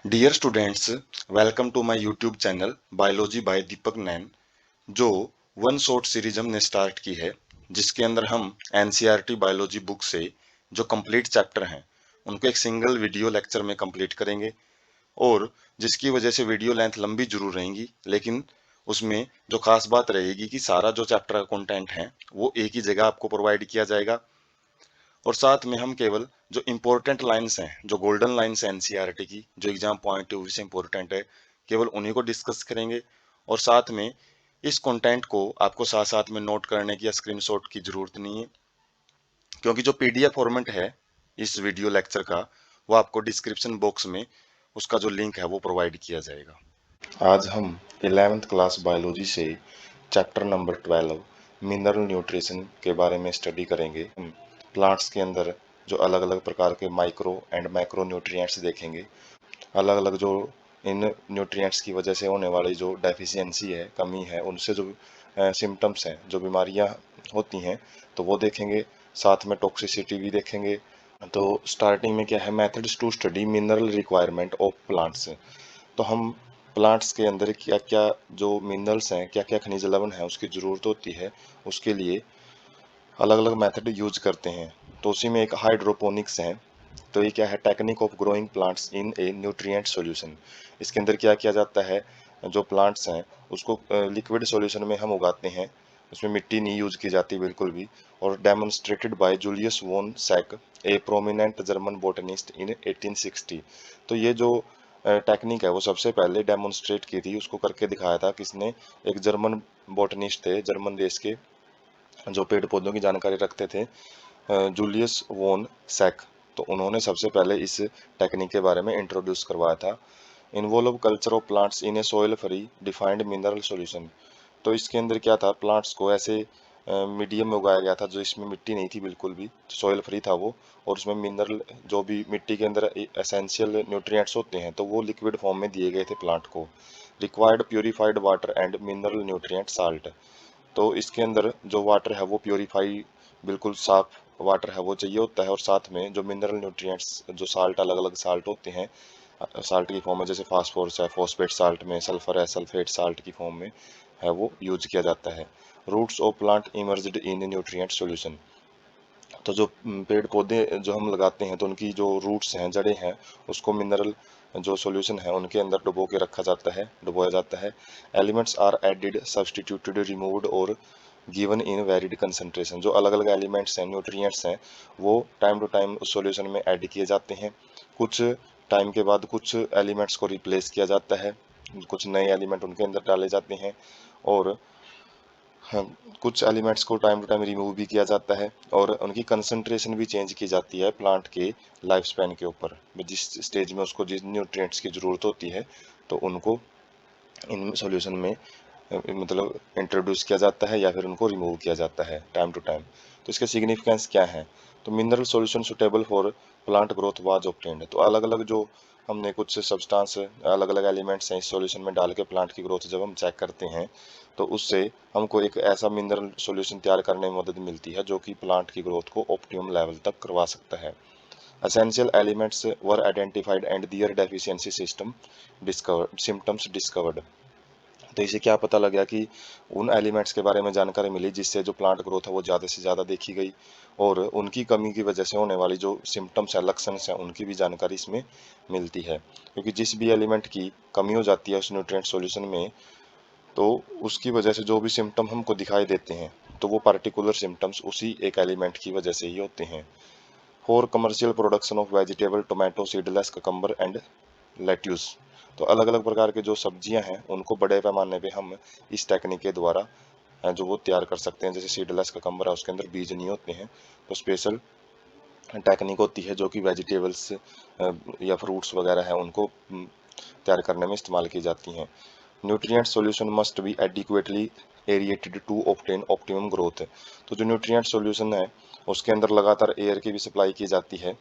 Dear students, welcome to my YouTube channel biology by Deepak Nain. जो one shot series हमने start की है, जिसके अंदर हम एनसीईआरटी बायोलॉजी बुक से जो कंप्लीट चैप्टर हैं उनको एक सिंगल वीडियो लेक्चर में कंप्लीट करेंगे। और जिसकी वजह से वीडियो लेंथ लंबी जरूर रहेगी, लेकिन उसमें जो खास बात रहेगी कि सारा जो चैप्टर का कंटेंट है वो एक ही जगह आपको प्रोवाइड किया जाएगा। और साथ में हम केवल जो इम्पोर्टेंट लाइंस हैं, जो गोल्डन लाइंस हैं एनसीईआरटी की, जो एग्जाम पॉइंट ऑफ व्यू से इम्पोर्टेंट है, केवल उन्हीं को डिस्कस करेंगे। और साथ में इस कंटेंट को आपको साथ साथ में नोट करने की या स्क्रीनशॉट की जरूरत नहीं है, क्योंकि जो पीडीएफ फॉर्मेट है इस वीडियो लेक्चर का, वो आपको डिस्क्रिप्शन बॉक्स में उसका जो लिंक है वो प्रोवाइड किया जाएगा। आज हम 11th क्लास बायोलॉजी से चैप्टर नंबर 12 मिनरल न्यूट्रिशन के बारे में स्टडी करेंगे। हम प्लांट्स के अंदर जो अलग अलग प्रकार के माइक्रो एंड मैक्रो न्यूट्रिएंट्स देखेंगे। अलग अलग जो इन न्यूट्रिएंट्स की वजह से होने वाली जो डेफिशिएंसी है, कमी है, उनसे जो सिम्टम्स हैं, जो बीमारियां होती हैं, तो वो देखेंगे। साथ में टॉक्सिसिटी भी देखेंगे। तो स्टार्टिंग में क्या है, methods to study mineral requirement of plants. तो हम प्लांट्स के अंदर क्या क्या जो मिनरल्स हैं, क्या क्या खनिज लवण है उसकी ज़रूरत होती है, उसके लिए अलग अलग मेथड यूज करते हैं। तो उसी में एक हाइड्रोपोनिक्स है। तो ये क्या है, technique of growing plants in A nutrient solution. इसके अंदर क्या किया जाता है, जो प्लांट्स हैं उसको लिक्विड सॉल्यूशन में हम उगाते हैं, उसमें मिट्टी नहीं यूज की जाती बिल्कुल भी। और demonstrated by Julius von Sachs, a prominent German botanist in 1860। तो ये जो टेक्निक है वो सबसे पहले डेमोन्स्ट्रेट की थी, उसको करके दिखाया था किसने, एक जर्मन बोटनिस्ट थे, जर्मन देश के, जो पेड़ पौधों की जानकारी रखते थे, जूलियस वोन सैक। तो उन्होंने सबसे पहले इस टेक्निक के बारे में इंट्रोड्यूस करवाया था। Involve culture of plants in A soil free defined mineral solution. तो इसके अंदर क्या था, प्लांट्स को ऐसे मीडियम में उगाया गया था जो इसमें मिट्टी नहीं थी बिल्कुल भी, सॉइल फ्री था वो। और उसमें मिनरल, जो भी मिट्टी के अंदर एसेंशियल न्यूट्रिएंट्स होते हैं, तो वो लिक्विड फॉर्म में दिए गए थे प्लांट को। Required purified water and mineral nutrient salt. तो इसके अंदर जो वाटर है वो प्योरीफाई, बिल्कुल साफ वाटर है वो चाहिए होता है। और साथ में जो मिनरल न्यूट्रिएंट्स, जो साल्ट, अलग अलग साल्ट होते हैं साल्ट की फॉर्म में, जैसे फास्फोरस है फॉस्फेट साल्ट में, सल्फर है सल्फेट साल्ट की फॉर्म में है, वो यूज किया जाता है। Roots of plant emerged in nutrient solution. तो जो पेड़ पौधे जो हम लगाते हैं, तो उनकी जो रूट्स हैं, जड़ें हैं, उसको मिनरल जो सॉल्यूशन है उनके अंदर डुबो के रखा जाता है, डुबोया जाता है। Elements are added, substituted, removed और गिवन इन वेरिड कंसंट्रेशन। जो अलग अलग एलिमेंट्स हैं, न्यूट्रिएंट्स हैं, वो टाइम टू टाइम उस सॉल्यूशन में ऐड किए जाते हैं। कुछ टाइम के बाद कुछ एलिमेंट्स को रिप्लेस किया जाता है, कुछ नए एलिमेंट उनके अंदर डाले जाते हैं। और हाँ, कुछ एलिमेंट्स को टाइम टू टाइम रिमूव भी किया जाता है, और उनकी कंसंट्रेशन भी चेंज की जाती है प्लांट के लाइफ स्पैन के ऊपर। जिस स्टेज में उसको जिस न्यूट्रिएंट्स की ज़रूरत होती है, तो उनको इन सॉल्यूशन में मतलब इंट्रोड्यूस किया जाता है या फिर उनको रिमूव किया जाता है टाइम टू टाइम। तो इसके सिग्निफिकेंस क्या है, तो mineral solution suitable for plant growth was obtained. तो अलग अलग जो हमने कुछ सब्सटेंस, अलग अलग एलिमेंट्स हैं इस सॉल्यूशन में डाल के प्लांट की ग्रोथ जब हम चेक करते हैं, तो उससे हमको एक ऐसा मिनरल सॉल्यूशन तैयार करने में मदद मिलती है जो कि प्लांट की ग्रोथ को ऑप्टिमम लेवल तक करवा सकता है। Essential elements were identified and their deficiency symptoms discovered। तो इसे क्या पता लगा कि उन एलिमेंट्स के बारे में जानकारी मिली जिससे जो प्लांट ग्रोथ है वो ज़्यादा से ज़्यादा देखी गई, और उनकी कमी की वजह से होने वाली जो सिम्टम्स हैं, लक्षण हैं, उनकी भी जानकारी इसमें मिलती है। क्योंकि जिस भी एलिमेंट की कमी हो जाती है उस न्यूट्रिएंट सॉल्यूशन में, तो उसकी वजह से जो भी सिम्टम हमको दिखाई देते हैं, तो वो पार्टिकुलर सिम्टम्स उसी एक एलिमेंट की वजह से ही होते हैं। For commercial production of vegetable, tomato, seedless, cucumber and lettuce. तो अलग अलग प्रकार के जो सब्जियां हैं उनको बड़े पैमाने पे हम इस टेक्निक के द्वारा जो वो तैयार कर सकते हैं। जैसे सीडलेस ककम्बर है, उसके अंदर बीज नहीं होते हैं, तो स्पेशल टेक्निक होती है जो कि वेजिटेबल्स या फ्रूट्स वगैरह हैं उनको तैयार करने में इस्तेमाल की जाती हैं। Nutrient solution must be adequately aerated to obtain optimum growth. तो जो न्यूट्रिएंट सॉल्यूशन है उसके अंदर लगातार एयर की भी सप्लाई की जाती है,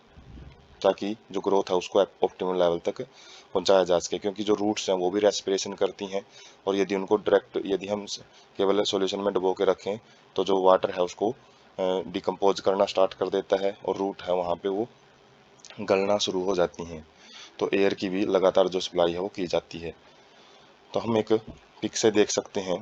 ताकि जो ग्रोथ है उसको ऑप्टिमल लेवल तक पहुंचाया जा सके। क्योंकि जो रूट्स हैं वो भी रेस्पिरेशन करती हैं, और यदि उनको डायरेक्ट, यदि हम केवल सॉल्यूशन में डुबो के रखें, तो जो वाटर है उसको डिकम्पोज करना स्टार्ट कर देता है, और रूट है वहाँ पे वो गलना शुरू हो जाती हैं। तो एयर की भी लगातार जो सप्लाई है वो की जाती है। तो हम एक पिक से देख सकते हैं।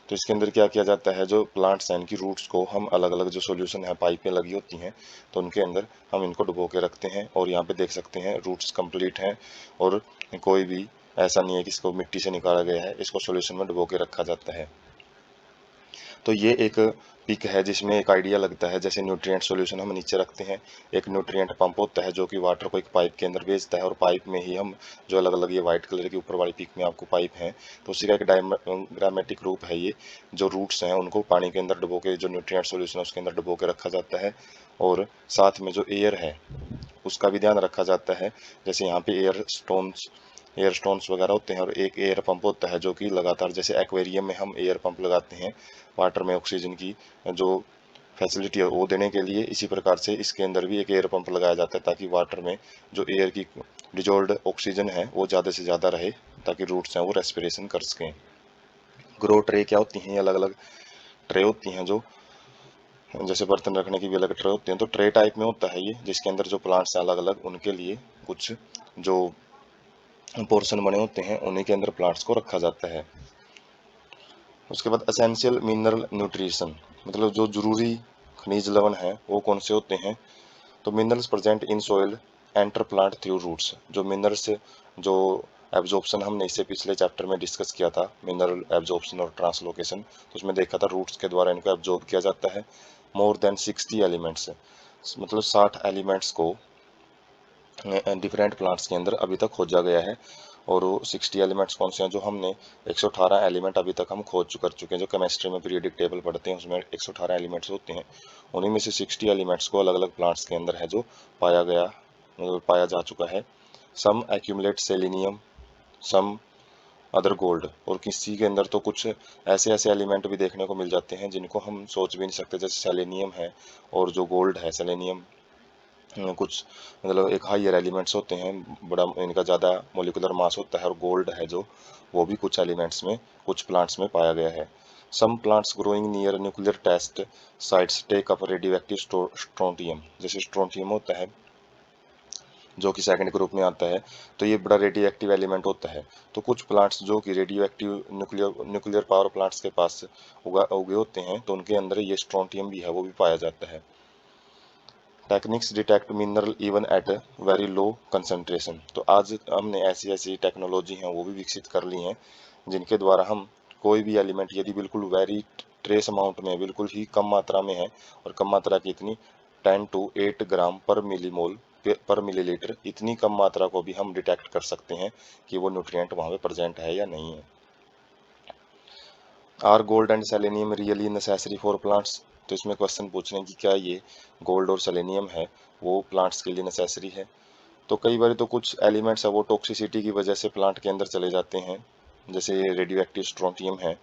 तो इसके अंदर क्या किया जाता है, जो प्लांट्स हैं इनकी रूट्स को हम अलग अलग जो सॉल्यूशन है, पाइपें लगी होती हैं, तो उनके अंदर हम इनको डुबो के रखते हैं। और यहाँ पे देख सकते हैं रूट्स कंप्लीट हैं और कोई भी ऐसा नहीं है कि इसको मिट्टी से निकाला गया है, इसको सॉल्यूशन में डुबो के रखा जाता है। तो ये एक पिक है जिसमें एक आइडिया लगता है, जैसे न्यूट्रिएंट सॉल्यूशन हम नीचे रखते हैं, एक न्यूट्रिएंट पंप होता है जो कि वाटर को एक पाइप के अंदर भेजता है, और पाइप में ही हम जो अलग अलग ये वाइट कलर की ऊपर वाली पिक में आपको पाइप है, तो उसी का एक डायग्रामेटिक रूप है ये। जो रूट्स हैं उनको पानी के अंदर डुबो के, जो न्यूट्रिएंट सॉल्यूशन है उसके अंदर डुबो के रखा जाता है, और साथ में जो एयर है उसका भी ध्यान रखा जाता है। जैसे यहाँ पे एयर स्टोन्स वगैरह होते हैं, और एक एयर पंप होता है जो कि लगातार, जैसे एक्वेरियम में हम एयर पंप लगाते हैं वाटर में ऑक्सीजन की जो फैसिलिटी है वो देने के लिए, इसी प्रकार से इसके अंदर भी एक एयर पंप लगाया जाता है ताकि वाटर में जो एयर की डिजोल्व्ड ऑक्सीजन है वो ज़्यादा से ज़्यादा रहे, ताकि रूट्स हैं वो रेस्पिरेशन कर सकें। ग्रो ट्रे क्या होती हैं, ये अलग अलग ट्रे होती हैं, जो जैसे बर्तन रखने की भी अलग ट्रे होते हैं, तो ट्रे टाइप में होता है ये, जिसके अंदर जो प्लांट्स हैं अलग अलग, उनके लिए कुछ जो पोर्शन बने होते हैं उन्हीं के अंदर प्लांट्स को रखा जाता है। उसके बाद एसेंशियल मिनरल न्यूट्रिशन, मतलब जो जरूरी खनिज लवण है वो कौन से होते हैं। तो minerals present in soil enter plant through roots, जो मिनरल्स जो एब्जॉर्प्शन हमने इससे पिछले चैप्टर में डिस्कस किया था, मिनरल एब्जॉर्प्शन और ट्रांसलोकेशन, तो उसमें देखा था रूट्स के द्वारा इनको एब्जॉर्ब किया जाता है। मोर देन 60 एलिमेंट्स, मतलब 60 एलिमेंट्स को डिफरेंट प्लांट्स के अंदर अभी तक खोजा गया है। और वो 60 एलिमेंट्स कौन से हैं, जो हमने 118 एलिमेंट अभी तक हम खोज कर चुके हैं। जो केमिस्ट्री में पीरियोडिक टेबल पढ़ते हैं उसमें 118 एलिमेंट्स होते हैं, उन्हीं में से 60 एलिमेंट्स को अलग अलग प्लांट्स के अंदर है जो पाया जा चुका है। Some accumulate selenium, some other gold, और किसी के अंदर तो कुछ ऐसे ऐसे एलिमेंट भी देखने को मिल जाते हैं जिनको हम सोच भी नहीं सकते, जैसे सेलेनियम है, और जो गोल्ड है सेलेनियम कुछ मतलब एक हायर एलिमेंट्स होते हैं, बड़ा इनका ज़्यादा मोलिकुलर मास होता है, और गोल्ड है जो वो भी कुछ एलिमेंट्स में, कुछ प्लांट्स में पाया गया है। Some plants growing near nuclear test sites take up radioactive strontium, जैसे स्ट्रोंटियम होता है जो कि सेकंड ग्रुप में आता है, तो ये बड़ा रेडियो एक्टिव एलिमेंट होता है। तो कुछ प्लांट्स जो कि radio active nuclear power plants के पास उगे होते हैं, तो उनके अंदर ये स्ट्रोंटियम भी है वो भी पाया जाता है। Techniques detect mineral even at very low concentration, तो आज हमने ऐसी ऐसी टेक्नोलॉजी हैं वो भी विकसित कर ली हैं जिनके द्वारा हम कोई भी एलिमेंट यदि बिल्कुल वेरी ट्रेस अमाउंट में, बिल्कुल ही कम मात्रा में है, और कम मात्रा की इतनी 10 to 8 ग्राम पर मिलीमोल पर मिलीलीटर, इतनी कम मात्रा को भी हम डिटेक्ट कर सकते हैं कि वो न्यूट्रिएंट वहाँ पे प्रेजेंट है या नहीं है। Are gold and selenium really necessary for plants, तो इसमें क्वेश्चन पूछ रहे हैं कि क्या ये गोल्ड और सेलेनियम है वो प्लांट्स के लिए नेसेसरी है। तो कई बार तो कुछ एलिमेंट्स है वो टॉक्सिसिटी की वजह से प्लांट के अंदर चले जाते हैं, जैसे ये रेडियो एक्टिव स्ट्रोंटियम है,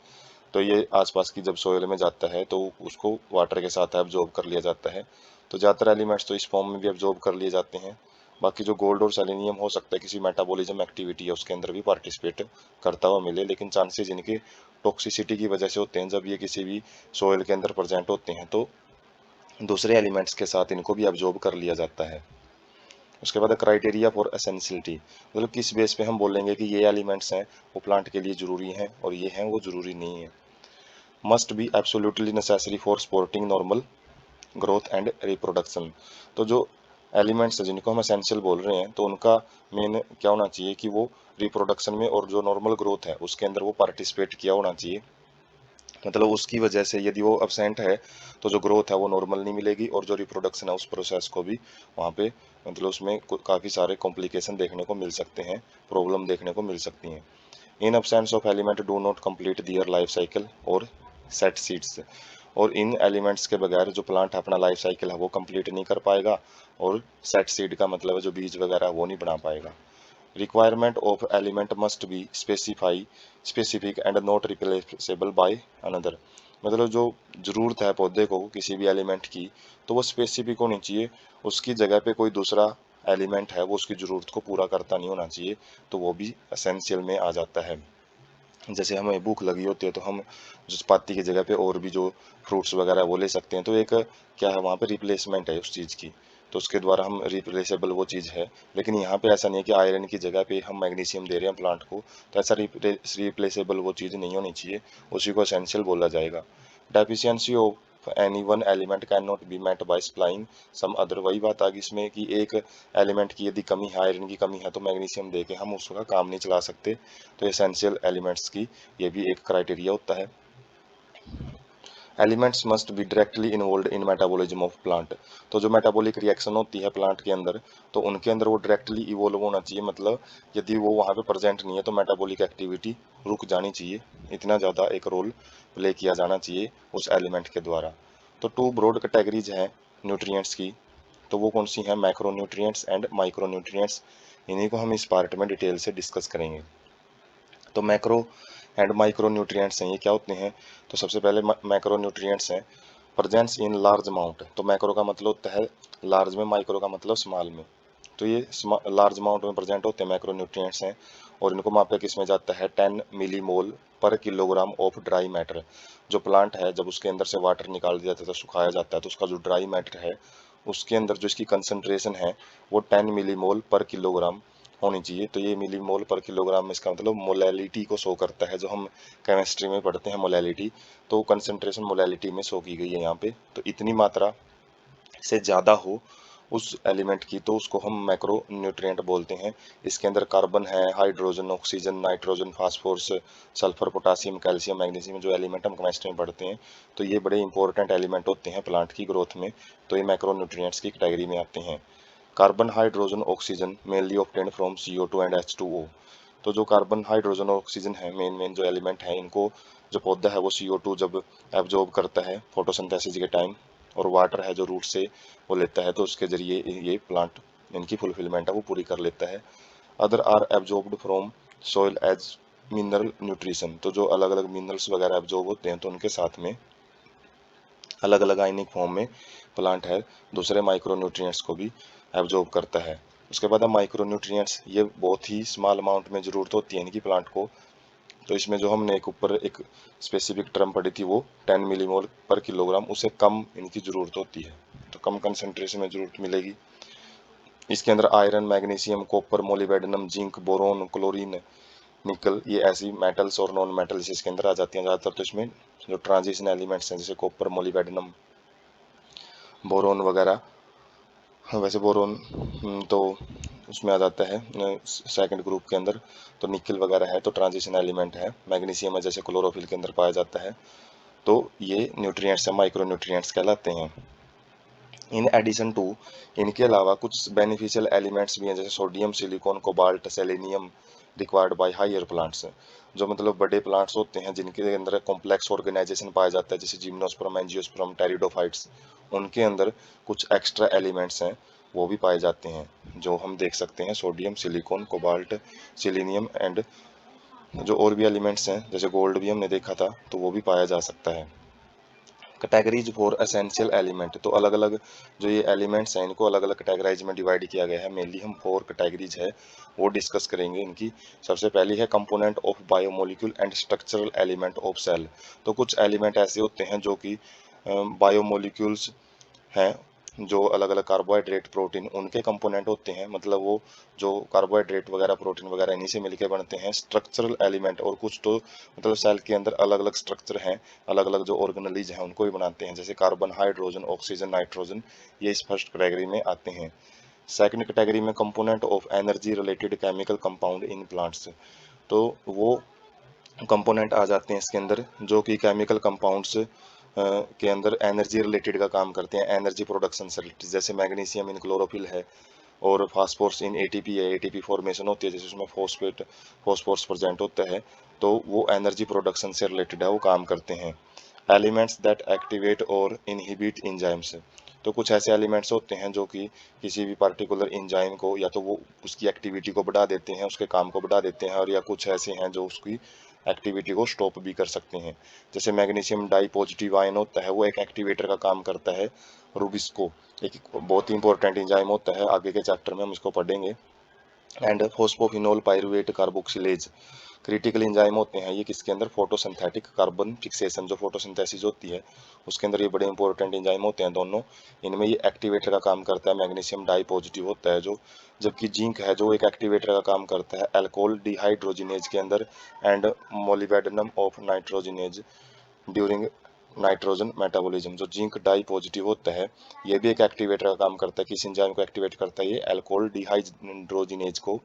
तो ये आसपास की जब सोयल में जाता है तो उसको वाटर के साथ एब्जॉर्ब कर लिया जाता है। तो ज़्यादातर एलिमेंट्स तो इस फॉर्म में भी एब्जॉर्ब कर लिए जाते हैं। बाकी जो गोल्ड और सेलेनियम हो सकता है किसी मेटाबॉलिज्म एक्टिविटी है उसके अंदर भी पार्टिसिपेट करता हुआ मिले, लेकिन चांसेस इनके टॉक्सिसिटी की वजह से होते हैं। जब ये किसी भी सोयल के अंदर प्रेजेंट होते हैं तो दूसरे एलिमेंट्स के साथ इनको भी एब्जॉर्ब कर लिया जाता है। उसके बाद क्राइटेरिया फॉर एसेंशियलिटी, मतलब किस बेस पे हम बोलेंगे कि ये एलिमेंट्स हैं वो प्लांट के लिए जरूरी हैं और ये हैं वो जरूरी नहीं है। Must be absolutely necessary for supporting normal growth and reproduction, तो जो एलिमेंट्स हैं जिनको हम एसेंशियल बोल रहे हैं तो उनका मेन क्या होना चाहिए कि वो रिप्रोडक्शन में और जो नॉर्मल ग्रोथ है उसके अंदर वो पार्टिसिपेट किया होना चाहिए। मतलब उसकी वजह से यदि वो अब्सेंट है तो जो ग्रोथ है वो नॉर्मल नहीं मिलेगी, और जो रिप्रोडक्शन है उस प्रोसेस को भी वहाँ पे मतलब उसमें काफ़ी सारे कॉम्प्लिकेशन देखने को मिल सकते हैं, प्रॉब्लम देखने को मिल सकती हैं। In absence of element do not complete their life cycle और सेट सीड्स, और इन एलिमेंट्स के बगैर जो प्लांट अपना लाइफ साइकिल है वो कंप्लीट नहीं कर पाएगा, और सेट सीड का मतलब है जो बीज वगैरह वो नहीं बना पाएगा। Requirement of element must be specific and not replaceable by another, मतलब जो जरूरत है पौधे को किसी भी एलिमेंट की तो वो स्पेसिफिक होनी चाहिए, उसकी जगह पे कोई दूसरा एलिमेंट है वो उसकी ज़रूरत को पूरा करता नहीं होना चाहिए, तो वो भी एसेंशियल में आ जाता है। जैसे हमें भूख लगी होती है तो हम जो चपाती की जगह पे और भी जो फ्रूट्स वगैरह वो ले सकते हैं, तो एक क्या है वहाँ पे रिप्लेसमेंट है उस चीज़ की। तो उसके द्वारा हम रिप्लेसेबल वो चीज़ है। लेकिन यहाँ पे ऐसा नहीं है कि आयरन की जगह पे हम मैग्नीशियम दे रहे हैं प्लांट को, तो ऐसा रिप्लेसेबल वो चीज़ नहीं होनी चाहिए, उसी को एसेंशियल बोला जाएगा। Deficiency of any one element can not be met by supplying some other. वही बात आ गई इसमें कि एक एलिमेंट की यदि कमी है, आयरन की कमी है, तो मैग्नीशियम दे के हम उसका काम नहीं चला सकते। तो एसेंशियल एलिमेंट्स की ये भी एक क्राइटेरिया होता है। Elements must be directly involve in metabolism of plant. तो जो मेटाबॉलिक रिएक्शन होती है प्लांट के अंदर, तो उनके अंदर वो डायरेक्टली इवॉल्व होना चाहिए। मतलब यदि वो वहाँ पे प्रेजेंट नहीं है तो मेटाबॉलिक एक्टिविटी रुक जानी चाहिए, इतना ज़्यादा एक रोल प्ले किया जाना चाहिए उस एलिमेंट के द्वारा। तो टू ब्रॉड कैटेगरीज हैं न्यूट्रिएंट्स की, तो वो कौन सी हैं? Macro nutrients and micro nutrients. इन्हीं को हम इस पार्ट में डिटेल से डिस्कस करेंगे। तो मैक्रो एंड माइक्रो न्यूट्रिएंट्स हैं, ये क्या होते हैं? तो सबसे पहले मैक्रो न्यूट्रिएंट्स हैं प्रेजेंस इन लार्ज अमाउंट। तो मैक्रो का मतलब होता है लार्ज में, माइक्रो का मतलब स्मॉल में। तो ये लार्ज अमाउंट में प्रेजेंट होते हैं मैक्रो न्यूट्रिएंट्स हैं, और इनको मापा किस में जाता है? 10 मिलीमोल पर किलोग्राम ऑफ ड्राई मैटर। जो प्लांट है जब उसके अंदर से वाटर निकाल दिया जाता है, सुखाया जाता है, तो उसका जो ड्राई मैटर है उसके अंदर जो इसकी कंसंट्रेशन है वो 10 मिलीमोल पर किलोग्राम होनी चाहिए। तो ये मिलीमोल पर किलोग्राम में इसका मतलब मोलैलिटी को शो करता है, जो हम केमिस्ट्री में पढ़ते हैं मोलैलिटी। तो कंसंट्रेशन मोलैलिटी में शो की गई है यहाँ पे। तो इतनी मात्रा से ज़्यादा हो उस एलिमेंट की तो उसको हम मैक्रो न्यूट्रिएंट बोलते हैं। इसके अंदर कार्बन है, hydrogen, oxygen, nitrogen, phosphorus, sulphur, potassium, calcium, magnesium, जो एलिमेंट हम केमिस्ट्री में पढ़ते हैं, तो ये बड़े इंपॉर्टेंट एलिमेंट होते हैं प्लांट की ग्रोथ में। तो ये मैक्रो न्यूट्रिएंट्स की कैटेगरी में आते हैं। Carbon, hydrogen, oxygen mainly obtained from CO2 and H2O। तो जो कार्बन, हाइड्रोजन और ऑक्सीजन है, मेन मेन जो एलिमेंट है, इनको जो पौधा है वो CO2 जब एब्जॉर्ब करता है फोटोसिंथेसिस के टाइम, और वाटर है जो रूट से वो लेता है, तो उसके जरिए ये प्लांट इनकी फुलफिलमेंट है वो पूरी कर लेता है। Other are absorbed from soil as mineral nutrition. तो जो अलग अलग मिनरल्स वगैरह एब्जॉर्ब होते हैं, तो उनके साथ में अलग अलग आयनिक फॉर्म में प्लांट है दूसरे माइक्रो न्यूट्रिएंट्स को भी एब्जॉर्ब करता है। उसके बाद माइक्रो न्यूट्रिएंट्स, ये बहुत ही स्मॉल अमाउंट में ज़रूरत होती है इनकी प्लांट को। तो इसमें जो हमने एक ऊपर एक स्पेसिफिक टर्म पढ़ी थी वो 10 मिलीमोल पर किलोग्राम, उससे कम इनकी ज़रूरत होती है, तो कम कंसंट्रेशन में ज़रूरत मिलेगी। इसके अंदर iron, magnesium, copper, molybdenum, zinc, boron, chlorine, निकल, ये ऐसी मेटल्स और नॉन मेटल्स इसके अंदर आ जाती हैं ज़्यादातर। तो इसमें जो ट्रांजिशन एलिमेंट्स हैं जैसे कॉपर, मोलिब्डेनम, बोरोन वगैरह, हाँ, वैसे बोरोन तो उसमें आ जाता है सेकंड ग्रुप के अंदर। तो निकल वगैरह है तो ट्रांजिशन एलिमेंट है। मैग्नीशियम है जैसे क्लोरोफिल के अंदर पाया जाता है। तो ये न्यूट्रिएंट्स है, माइक्रो न्यूट्रिएंट्स कहलाते हैं। इन एडिशन टू, इनके अलावा कुछ बेनिफिशियल एलिमेंट्स भी हैं जैसे sodium, silicon, cobalt, selenium required by higher plants. जो मतलब बड़े प्लांट्स होते हैं जिनके अंदर कॉम्प्लेक्स ऑर्गेनाइजेशन पाया जाता है जैसे जिम्नोस्पर्म, एंजियोस्पर्म, टेरिडोफाइट्स, उनके अंदर कुछ एक्स्ट्रा एलिमेंट्स हैं वो भी पाए जाते हैं, जो हम देख सकते हैं sodium, silicon, cobalt, selenium and जो और भी एलिमेंट्स हैं जैसे गोल्ड भी हमने देखा था, तो वो भी पाया जा सकता है। कैटेगरीज फॉर एसेंशियल एलिमेंट, तो अलग अलग जो ये एलिमेंट्स हैं इनको अलग अलग कैटेगराइज में डिवाइड किया गया है। मेनली हम 4 कैटेगरीज है वो डिस्कस करेंगे इनकी। सबसे पहली है component of biomolecule and structural element of cell. तो कुछ एलिमेंट ऐसे होते हैं जो कि बायोमोलिक्यूल्स हैं, जो अलग अलग कार्बोहाइड्रेट, प्रोटीन उनके कंपोनेंट होते हैं। मतलब वो जो कार्बोहाइड्रेट वगैरह, प्रोटीन वगैरह इन्हीं से मिलके बनते हैं। स्ट्रक्चरल एलिमेंट, और कुछ तो मतलब सेल के अंदर अलग अलग स्ट्रक्चर हैं, अलग अलग जो ऑर्गेनलीज हैं उनको भी बनाते हैं जैसे कार्बन, हाइड्रोजन, ऑक्सीजन, नाइट्रोजन, ये इस फर्स्ट कैटेगरी में आते हैं। सेकंड कैटेगरी में component of energy related chemical compound in plants. तो वो कंपोनेंट आ जाते हैं इसके अंदर जो कि केमिकल कंपाउंड्स के अंदर एनर्जी रिलेटेड का काम करते हैं, एनर्जी प्रोडक्शन से रिलेटेड। जैसे मैग्नीशियम इन क्लोरोफिल है, और फास्फोरस इन एटीपी है, एटीपी फॉर्मेशन होती है जैसे उसमें फॉस्फोरस प्रेजेंट होता है, तो वो एनर्जी प्रोडक्शन से रिलेटेड है, वो काम करते हैं। एलिमेंट्स दैट एक्टिवेट और इनहिबिट इंजाइम्स, तो कुछ ऐसे एलिमेंट्स होते हैं जो कि किसी भी पार्टिकुलर इंजाइम को या तो वो उसकी एक्टिविटी को बढ़ा देते हैं, उसके काम को बढ़ा देते हैं, और या कुछ ऐसे हैं जो उसकी एक्टिविटी को स्टॉप भी कर सकते हैं। जैसे मैग्नीशियम डाई पॉजिटिव आयन होता है, वो एक एक्टिवेटर का काम करता है। रूबिस्को एक बहुत ही इंपॉर्टेंट इंजाइम होता है, आगे के चैप्टर में हम इसको पढ़ेंगे। And phosphoenol pyruvate carboxylase critical enzyme होते हैं ये किसके अंदर, फोटोसिंथेटिक कार्बन फिक्सेशन, जो फोटोसिंथेसिस होती है उसके अंदर ये बड़े इंपॉर्टेंट एंजाइम होते हैं दोनों। इनमें ये एक्टिवेटर का काम करता है, मैग्नीशियम डाई पॉजिटिव होता है जो, जबकि जिंक है जो एक एक्टिवेटर का काम करता है अल्कोहल डिहाइड्रोजिनेज के अंदर and molybdenum of nitrogenase during nitrogen metabolism. जो जिंक डाई पॉजिटिव होता है ये भी एक एक्टिवेटर का काम करता है, किस एंजाइम को एक्टिवेट करता है, ये अल्कोहल डिहाइड्रोजिनेज को।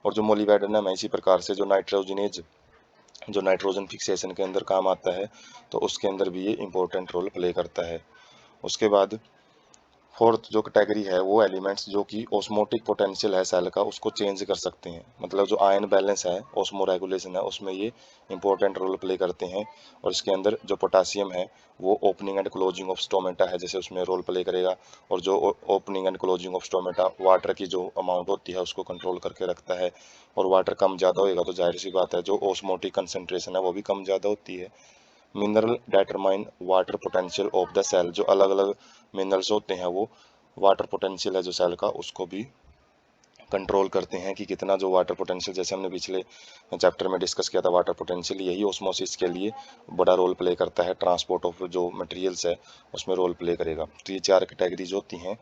और जो मोलिबेडनम है इसी प्रकार से जो नाइट्रोजिनेज, जो नाइट्रोजन फिक्सेशन के अंदर काम आता है, तो उसके अंदर भी ये इंपॉर्टेंट रोल प्ले करता है। उसके बाद फोर्थ जो कैटेगरी है वो एलिमेंट्स जो कि ऑस्मोटिक पोटेंशियल है सेल का उसको चेंज कर सकते हैं, मतलब जो आयन बैलेंस है, ऑस्मो रेगुलेशन है, उसमें ये इंपॉर्टेंट रोल प्ले करते हैं। और इसके अंदर जो पोटासियम है वो opening and closing of stomata है जैसे उसमें रोल प्ले करेगा। और जो opening and closing of stomata water की जो अमाउंट होती है उसको कंट्रोल करके रखता है। और वाटर कम ज़्यादा होएगा तो जाहिर सी बात है जो ऑस्मोटिक कंसंट्रेशन है वो भी कम ज़्यादा होती है। Mineral determine water potential of the cell, जो अलग अलग मिनरल्स होते हैं वो वाटर पोटेंशियल है जो सेल का उसको भी कंट्रोल करते हैं कि कितना जो वाटर पोटेंशियल, जैसे हमने पिछले चैप्टर में डिस्कस किया था वाटर पोटेंशियल, यही ऑस्मोसिस के लिए बड़ा रोल प्ले करता है, ट्रांसपोर्ट ऑफ जो मटेरियल्स है उसमें रोल प्ले करेगा। तो ये चार कैटेगरीज होती हैं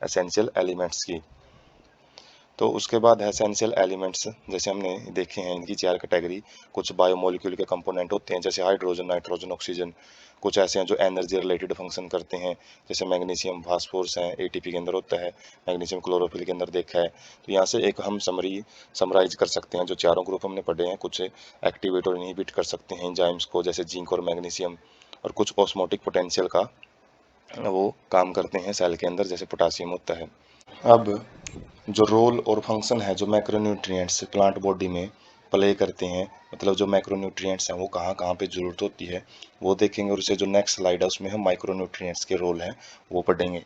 एसेंशियल एलिमेंट्स की। तो उसके बाद है एसेंशियल एलिमेंट्स, जैसे हमने देखे हैं इनकी चार कैटेगरी। कुछ बायोमोलिक्यूल के कंपोनेंट होते हैं जैसे हाइड्रोजन, नाइट्रोजन, ऑक्सीजन। कुछ ऐसे हैं जो एनर्जी रिलेटेड फंक्शन करते हैं जैसे मैग्नीशियम, फास्फोरस हैं, एटीपी के अंदर होता है, मैग्नीशियम क्लोरोफिल के अंदर देखा है। तो यहाँ से एक हम समराइज कर सकते हैं जो चारों ग्रुप हमने पढ़े हैं, कुछ एक्टिवेट और इनहिबिट कर सकते हैं एंजाइम्स को जैसे जिंक और मैग्नीशियम, और कुछ ऑस्मोटिक पोटेंशियल का वो काम करते हैं सेल के अंदर जैसे पोटासियम होता है। अब जो रोल और फंक्शन है जो मैक्रोन्यूट्रिएंट्स प्लांट बॉडी में प्ले करते हैं, मतलब जो मैक्रोन्यूट्रिएंट्स हैं वो कहाँ कहाँ पे ज़रूरत होती है वो देखेंगे। और उसे जो नेक्स्ट स्लाइड है उसमें हम माइक्रोन्यूट्रिएंट्स के रोल हैं वो पढ़ेंगे।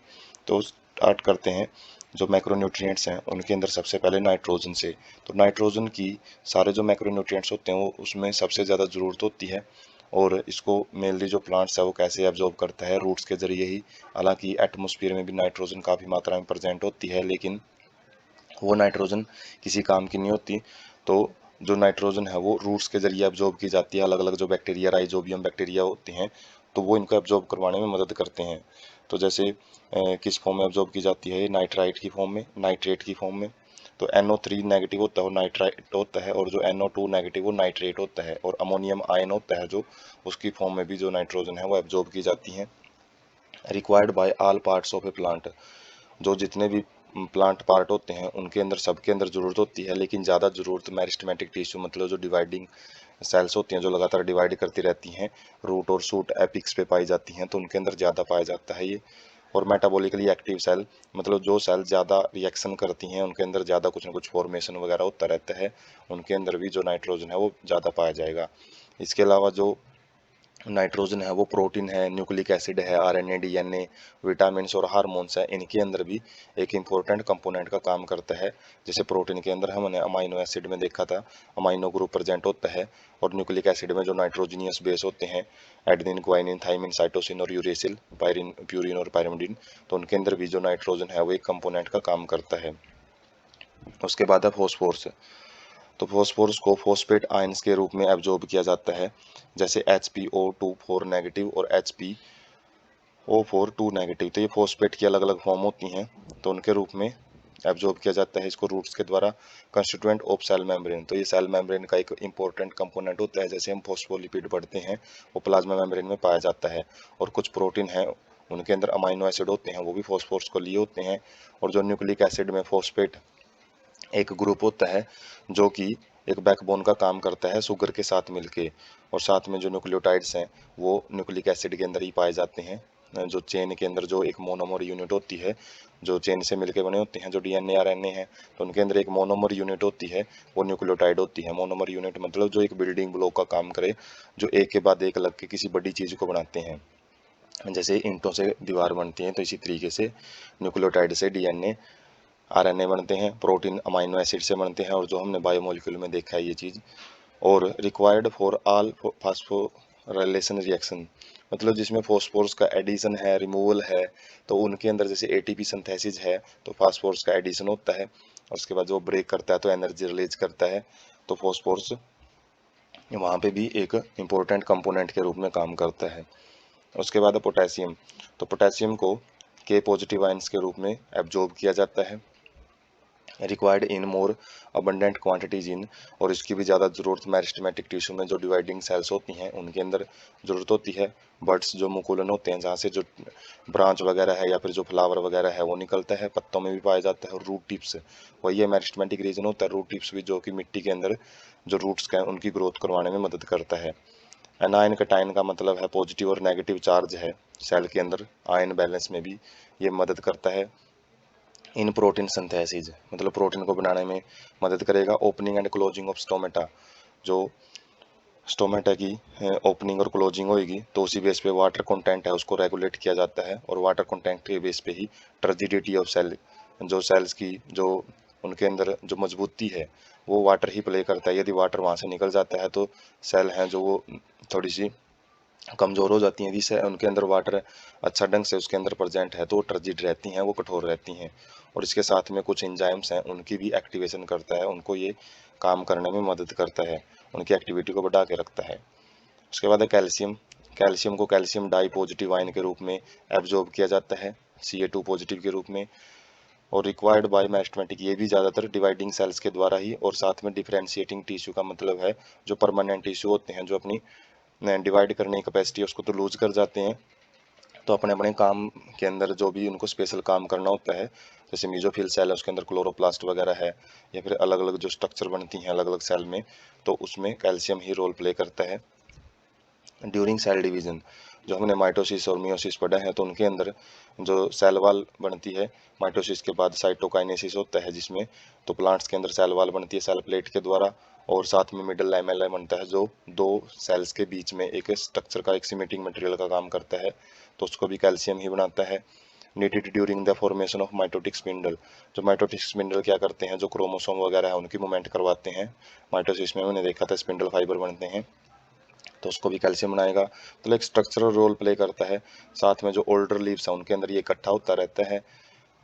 तो स्टार्ट करते हैं। जो मैक्रोन्यूट्रिएंट्स हैं उनके अंदर सबसे पहले नाइट्रोजन से। तो नाइट्रोजन की सारे जो मैक्रोन्यूट्रिएंट्स होते हैं वो उसमें सबसे ज़्यादा ज़रूरत होती है। और इसको मेनली जो प्लांट्स है वो कैसे एब्जॉर्ब करता है, रूट्स के जरिए ही। हालांकि एटमॉस्फेयर में भी नाइट्रोजन काफ़ी मात्रा में प्रेजेंट होती है लेकिन वो नाइट्रोजन किसी काम की नहीं होती। तो जो नाइट्रोजन है वो रूट्स के जरिए एब्जॉर्ब की जाती है। अलग अलग जो बैक्टीरिया, राइजोबियम बैक्टीरिया होते हैं तो वो इनको एब्जॉर्ब करवाने में मदद करते हैं। तो जैसे किस फॉर्म में एब्जॉर्ब की जाती है, नाइट्राइट की फॉर्म में, नाइट्रेट की फॉर्म में। तो NO3 नेगेटिव होता है वो नाइट्राइट होता है, और जो NO2 नेगेटिव वो नाइट्रेट होता है, और अमोनियम आयन होता है जो उसकी फॉर्म में भी जो नाइट्रोजन है वो एब्जॉर्ब की जाती है। Required by all parts of A plant, जो जितने भी प्लांट पार्ट होते हैं उनके अंदर सबके अंदर ज़रूरत होती है, लेकिन ज़्यादा ज़रूरत मेरिस्टेमेटिक टिश्यू, मतलब जो डिवाइडिंग सेल्स होती हैं जो लगातार डिवाइड करती रहती हैं, रूट और शूट एपिक्स पे पाई जाती हैं, तो उनके अंदर ज़्यादा पाया जाता है ये। और मेटाबॉलिकली एक्टिव सेल, मतलब जो सेल ज़्यादा रिएक्शन करती हैं उनके अंदर ज़्यादा कुछ ना कुछ फॉर्मेशन वगैरह होता रहता है, उनके अंदर भी जो नाइट्रोजन है वो ज़्यादा पाया जाएगा। इसके अलावा जो नाइट्रोजन है वो प्रोटीन है, न्यूक्लिक एसिड है, RNA, DNA, विटामिन्स और हार्मोन्स है, इनके अंदर भी एक इम्पोर्टेंट कंपोनेंट का काम करता है। जैसे प्रोटीन के अंदर हमने अमाइनो एसिड में देखा था, अमाइनो ग्रुप प्रेजेंट होता है। और न्यूक्लिक एसिड में जो नाइट्रोजीनियस बेस होते हैं, एडेनिन, ग्वाइनिन, थाइमिन, साइटोसिन और यूरेसिल, पायरिन, प्यूरिन और पायरिमिडिन, तो उनके अंदर भी जो नाइट्रोजन है वो एक कंपोनेंट का काम करता है। उसके बाद है फॉस्फोरस। तो फॉस्फोरस को फॉस्फेट आयंस के रूप में एब्जॉर्ब किया जाता है, जैसे HPO2 4 नेगेटिव और HPO4 2 नेगेटिव। तो ये फॉस्फेट की अलग अलग फॉर्म होती हैं, तो उनके रूप में एब्जॉर्ब किया जाता है इसको रूट्स के द्वारा। कंस्टिट्यूएंट ऑफ सेल मेम्ब्रेन, तो ये सेल मेम्ब्रेन का एक इंपॉर्टेंट कंपोनेंट होता है। जैसे हम फॉस्फोलिपिड पढ़ते हैं वो प्लाज्मा मेम्ब्रेन में पाया जाता है। और कुछ प्रोटीन है उनके अंदर अमाइनो एसिड होते हैं वो भी फॉस्फोरस को लिए होते हैं। और जो न्यूक्लिक एसिड में फॉस्फेट एक ग्रुप होता है जो कि एक बैकबोन का काम करता है शुगर के साथ मिलके। और साथ में जो न्यूक्लियोटाइड्स हैं वो न्यूक्लिक एसिड के अंदर ही पाए जाते हैं। जो चेन के अंदर जो एक मोनोमर यूनिट होती है, जो चेन से मिलके बने होते हैं जो DNA RNA है, तो उनके अंदर एक मोनोमर यूनिट होती है, वो न्यूक्लियोटाइड होती है। मोनोमर यूनिट मतलब जो एक बिल्डिंग ब्लॉक का काम करे, जो एक के बाद एक लग के किसी बड़ी चीज़ को बनाते हैं। जैसे ईंटों से दीवार बनती है तो इसी तरीके से न्यूक्लियोटाइड से DNA RNA बनते हैं, प्रोटीन अमाइनो एसिड से बनते हैं, और जो हमने बायोमोलिक्यूल में देखा है ये चीज़। और required for all phosphorylation reaction, मतलब जिसमें फॉस्फोरस का एडिशन है, रिमूवल है, तो उनके अंदर जैसे ATP सिंथेसिस है तो फास्फोरस का एडिशन होता है, और उसके बाद जो ब्रेक करता है तो एनर्जी रिलीज करता है। तो फॉस्फोरस वहाँ पे भी एक इम्पोर्टेंट कंपोनेंट के रूप में काम करता है। उसके बाद है पोटेशियम। तो पोटेशियम को के पॉजिटिव आयंस के रूप में एब्जॉर्ब किया जाता है, required in more abundant quantities इन, और इसकी भी ज़्यादा ज़रूरत मेरिस्टेमेटिक टिश्यू में जो डिवाइडिंग सेल्स होती हैं उनके अंदर ज़रूरत होती है। बर्ड्स जो मुकुलन होते हैं, जहाँ से जो ब्रांच वगैरह है या फिर जो फ्लावर वगैरह है वो निकलता है, पत्तों में भी पाया जाता है। और रूट टिप्स, वही है मेरिस्टेमेटिक रीजन होता है रूट टिप्स भी, जो कि मिट्टी के अंदर जो रूट्स हैं उनकी ग्रोथ करवाने में मदद करता है। एनायन कटायन का मतलब है पॉजिटिव और नेगेटिव चार्ज है सेल के अंदर, आयन बैलेंस में भी ये मदद करता है। इन प्रोटीन सिंथेसिस, मतलब प्रोटीन को बनाने में मदद करेगा। Opening and closing of stomata, जो स्टोमेटा की ओपनिंग और क्लोजिंग होगी तो उसी बेस पे वाटर कंटेंट है उसको रेगुलेट किया जाता है, और वाटर कंटेंट के बेस पे ही टर्जिडिटी ऑफ सेल, जो सेल्स की जो उनके अंदर जो मजबूती है वो वाटर ही प्ले करता है। यदि वाटर वहाँ से निकल जाता है तो सेल हैं जो वो थोड़ी सी कमज़ोर हो जाती हैं। यदि से उनके अंदर वाटर अच्छा ढंग से उसके अंदर प्रेजेंट है तो वो टर्जिड रहती हैं, वो कठोर रहती हैं। और इसके साथ में कुछ एंजाइम्स हैं उनकी भी एक्टिवेशन करता है, उनको ये काम करने में मदद करता है, उनकी एक्टिविटी को बढ़ा के रखता है। उसके बाद है कैल्शियम। कैल्शियम को कैल्शियम डाई पॉजिटिव आयन के रूप में एब्जॉर्ब किया जाता है, Ca2 पॉजिटिव के रूप में, और रिक्वायर्ड बाय मेरिस्टेमेटिक, ये भी ज़्यादातर डिवाइडिंग सेल्स के द्वारा ही, और साथ में डिफरेंशिएटिंग टिश्यू का मतलब है जो परमानेंट टिश्यू होते हैं जो अपनी डिवाइड करने की कैपेसिटी है उसको तो लूज कर जाते हैं, तो अपने अपने काम के अंदर जो भी उनको स्पेशल काम करना होता है, जैसे मीजोफिल सेल है उसके अंदर क्लोरोप्लास्ट वगैरह है, या फिर अलग अलग जो स्ट्रक्चर बनती हैं अलग अलग सेल में, तो उसमें कैल्शियम ही रोल प्ले करता है। ड्यूरिंग सेल डिवीजन, जो हमने माइटोसिस और मियोसिस पढ़ा है तो उनके अंदर जो सेल वाल बनती है, माइटोसिस के बाद साइटोकाइनेसिस होता है जिसमें, तो प्लांट्स के अंदर सेल वाल बनती है सेल प्लेट के द्वारा, और साथ में मिडल लैमेला बनता है जो दो सेल्स के बीच में एक स्ट्रक्चर का, एक सिमेटिक मटेरियल का काम करता है, तो उसको भी कैल्शियम ही बनाता है। Needed during the formation of mitotic spindle, जो माइटोटिक स्पिंडल क्या करते हैं, जो क्रोमोसोम वगैरह है उनकी मूवमेंट करवाते हैं। माइटोसिस में मैंने देखा था स्पिंडल फाइबर बनते हैं, तो उसको भी कैल्शियम बनाएगा, मतलब एक स्ट्रक्चरल रोल प्ले करता है। साथ में जो ओल्डर लीव्स है उनके अंदर ये इकट्ठा होता रहता है।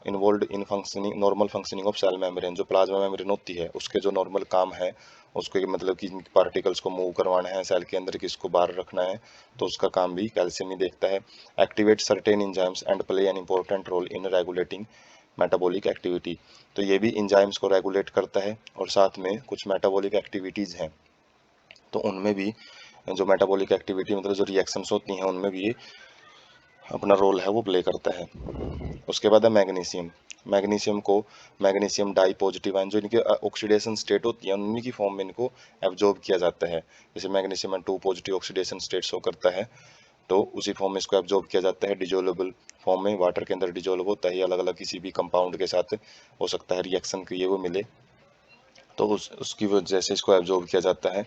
Involve in functioning, normal functioning of cell membrane, जो प्लाज्मा मेम्ब्रेन होती है उसके जो नॉर्मल काम है उसको, मतलब कि पार्टिकल्स को मूव करवाना है सेल के अंदर, किसको बाहर रखना है, तो उसका काम भी कैल्शियम ही देखता है। Activate certain enzymes and play an important role in regulating metabolic activity, तो ये भी इंजाइम्स को रेगुलेट करता है, और साथ में कुछ मेटाबॉलिक एक्टिविटीज़ हैं तो उनमें भी जो मेटाबॉलिक एक्टिविटी, मतलब जो रिएक्शंस होती हैं उनमें भी ये अपना रोल है वो प्ले करता है। उसके बाद है मैग्नीशियम। मैग्नीशियम को मैग्नीशियम डाई पॉजिटिव आयन, जो इनके ऑक्सीडेशन स्टेट होती है उन्हीं की फॉर्म में इनको एब्जॉर्ब किया जाता है। जैसे magnesium 2 positive oxidation state show करता है, तो उसी फॉर्म में इसको एब्जॉर्ब किया जाता है डिजोल्वेबल फॉर्म में, वाटर के अंदर डिजोल्व होता है, अलग अलग किसी भी कंपाउंड के साथ हो सकता है रिएक्शन के लिए वो मिले, तो उसकी वजह से इसको एब्जॉर्ब किया जाता है।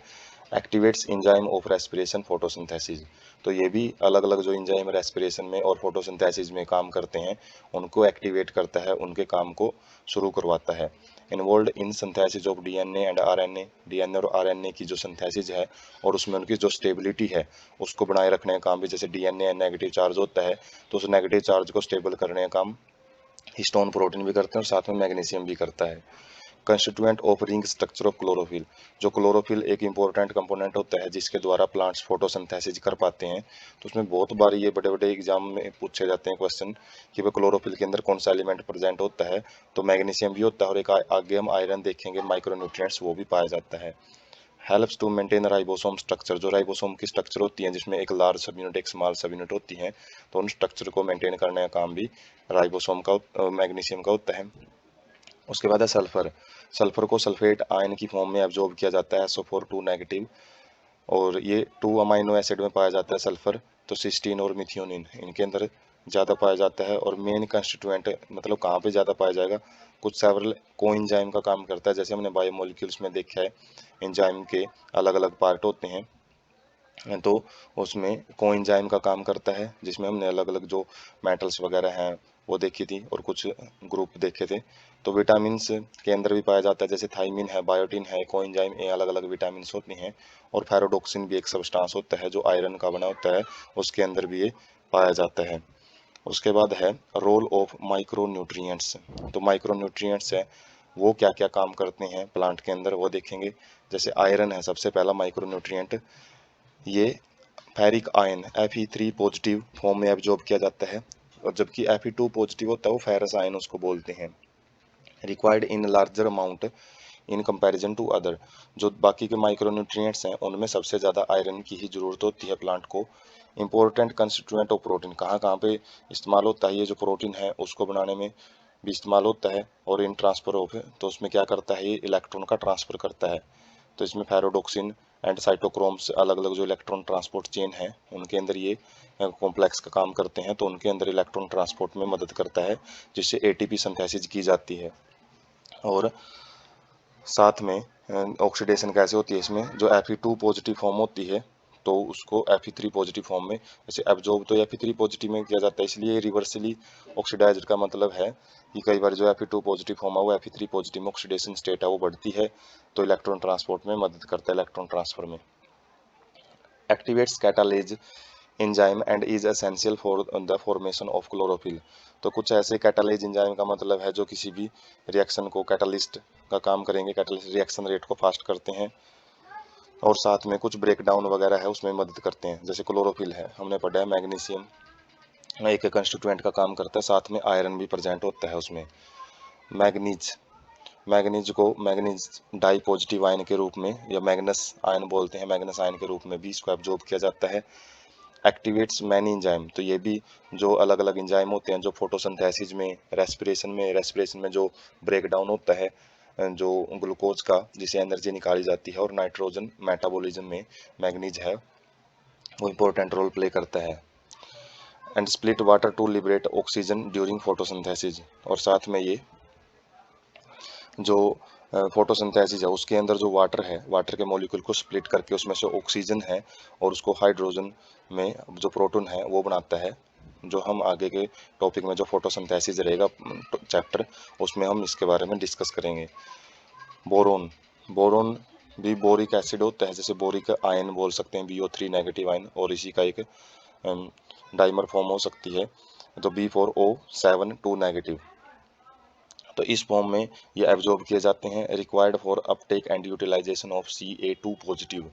Activates enzyme of respiration photosynthesis, तो ये भी अलग अलग जो इंजाइम रेस्पिरेशन में और फोटोसिंथेसिस में काम करते हैं उनको एक्टिवेट करता है, उनके काम को शुरू करवाता है। Involve in synthesis of DNA and RNA, DNA और आरएनए की जो सिंथेसिस है और उसमें उनकी जो स्टेबिलिटी है उसको बनाए रखने का काम भी, जैसे डीएनए नेगेटिव चार्ज होता है तो उस नेगेटिव चार्ज को स्टेबल करने का काम हिस्टोन प्रोटीन भी करते हैं, और साथ में मैग्नीशियम भी करता है। Constituent of ring structure of chlorophyll, जो क्लोरोफिल एक इंपॉर्टेंट कंपोनेंट होता है जिसके द्वारा प्लांट्स फोटोसिंथेसिस कर पाते हैं, तो उसमें बहुत बार ये बड़े बड़े एग्जाम में पूछे जाते हैं क्वेश्चन कि भाई क्लोरोफिल के अंदर कौन सा एलिमेंट प्रेजेंट होता है, तो मैग्नीशियम भी होता है, और एक आगे हम आयरन देखेंगे माइक्रोन्यूट्रिएंट्स वो भी पाया जाता है। Helps to maintain ribosome structure, जो राइबोसोम की स्ट्रक्चर होती है जिसमें एक लार्ज सब यूनिट एक स्मॉल सब यूनिट होती है, तो उन स्ट्रक्चर को मेंटेन करने का काम भी राइबोसोम का मैग्नीशियम का होता है। उसके बाद है सल्फर। सल्फर को सल्फेट आयन की फॉर्म में एब्जॉर्ब किया जाता है SO4 2 नेगेटिव, और ये 2 अमाइनो एसिड में पाया जाता है सल्फर, तो सिस्टीन और मिथियोनिन इनके अंदर ज़्यादा पाया जाता है। और मेन कंस्टिट्यूएंट मतलब कहाँ पे ज़्यादा पाया जाएगा, कुछ सेवरल कोएंजाइम का काम करता है, जैसे हमने बायोमोलिक्यूल्स में देखा है एंजाइम के अलग अलग पार्ट होते हैं, तो उसमें कोएंजाइम का काम करता है, जिसमें हमने अलग अलग जो मेटल्स वगैरह हैं वो देखी थी और कुछ ग्रुप देखे थे। तो विटामिन्स के अंदर भी पाया जाता है, जैसे थाइमिन है, बायोटिन है, कोएंजाइम, ये अलग अलग विटामिन्स होती हैं। और फेरोडोक्सिन भी एक सब्सटेंस होता है जो आयरन का बना होता है, उसके अंदर भी ये पाया जाता है। उसके बाद है रोल ऑफ माइक्रो न्यूट्रिएंट्स। तो माइक्रो न्यूट्रिएंट्स है वो क्या क्या काम करते हैं प्लांट के अंदर वो देखेंगे। जैसे आयरन है सबसे पहला माइक्रोन्यूट्रिएंट, ये ferric ion Fe3 positive form में एब्जॉर्ब किया जाता है, और जबकि Fe2 पॉजिटिव होता है वो फेरस आयन उसको बोलते हैं। Required in larger amount in comparison to other, जो बाकी के माइक्रोन्यूट्रिएंट्स हैं उनमें सबसे ज़्यादा आयरन की ही ज़रूरत होती है प्लांट को। इंपॉर्टेंट कंस्टिट्यूएंट ऑफ प्रोटीन, कहाँ कहाँ पे इस्तेमाल होता है ये जो प्रोटीन है उसको बनाने में भी इस्तेमाल होता है। और इन ट्रांसफर ऑफ, तो उसमें क्या करता है ये इलेक्ट्रॉन का ट्रांसफर करता है। तो इसमें फेरोडोक्सिन एंड साइटोक्रोम्स अलग अलग जो इलेक्ट्रॉन ट्रांसपोर्ट चेन है उनके अंदर ये कॉम्प्लेक्स का काम करते हैं, तो उनके अंदर इलेक्ट्रॉन ट्रांसपोर्ट में मदद करता है, जिससे एटीपी सिंथेसिस की जाती है। और साथ में ऑक्सीडेशन कैसे होती है, इसमें जो Fe2 पॉजिटिव फॉर्म होती है तो उसको Fe3 पॉजिटिव फॉर्म में, जैसे एब्जॉर्ब तो Fe3 पॉजिटिव में किया जाता है, इसलिए रिवर्सली ऑक्सीडाइज्ड का मतलब है कि कई बार जो Fe2 पॉजिटिव फॉर्म है वो Fe3 पॉजिटिव में ऑक्सीडेशन स्टेट है वो बढ़ती है, तो इलेक्ट्रॉन ट्रांसपोर्ट में मदद करता है, इलेक्ट्रॉन ट्रांसफर में। Activates catalase enzyme and is essential for the formation of chlorophyll, तो कुछ ऐसे कैटालेज एंजाइम का मतलब है जो किसी भी रिएक्शन को कैटालिस्ट का काम करेंगे, कैटालिस्ट रिएक्शन रेट को फास्ट करते हैं, और साथ में कुछ ब्रेक डाउन वगैरह है उसमें मदद करते हैं। जैसे क्लोरोफिल है हमने पढ़ा है मैग्नीशियम एक कंस्टिट्यूएंट का काम करता है, साथ में आयरन भी प्रेजेंट होता है उसमें। मैग्नीज, मैग्नीज को मैग्नीज डाई पॉजिटिव आयन के रूप में या मैग्नस आयन बोलते हैं, मैग्नस आयन के रूप में भी इसको एब्जॉर्ब किया जाता है। एक्टिवेट्स मैनी इंजाइम, तो ये भी जो अलग अलग इंजाइम होते हैं जो फोटोसिंथेसिस में, रेस्पिरेशन में जो ब्रेक डाउन होता है जो ग्लूकोज का, जिसे एनर्जी निकाली जाती है, और नाइट्रोजन मेटाबॉलिज्म में मैग्नीज है वो इंपॉर्टेंट रोल प्ले करता है। And split water to liberate oxygen during photosynthesis, और साथ में ये जो फोटोसिंथेसिस है उसके अंदर जो वाटर है, वाटर के मॉलिक्यूल को स्प्लिट करके उसमें से ऑक्सीजन है और उसको हाइड्रोजन में जो प्रोटॉन है वो बनाता है, जो हम आगे के टॉपिक में जो फोटोसिंथेसिस रहेगा चैप्टर उसमें हम इसके बारे में डिस्कस करेंगे। बोरोन, बोरोन भी बोरिक एसिड होता है, जैसे बोरिक आयन बोल सकते हैं BO3 नेगेटिव आयन, और इसी का एक डाइमर फॉर्म हो सकती है तो B4O7 2 नेगेटिव, तो इस फॉर्म में ये एब्जॉर्ब किए जाते हैं। Required for uptake and utilization of Ca2 positive,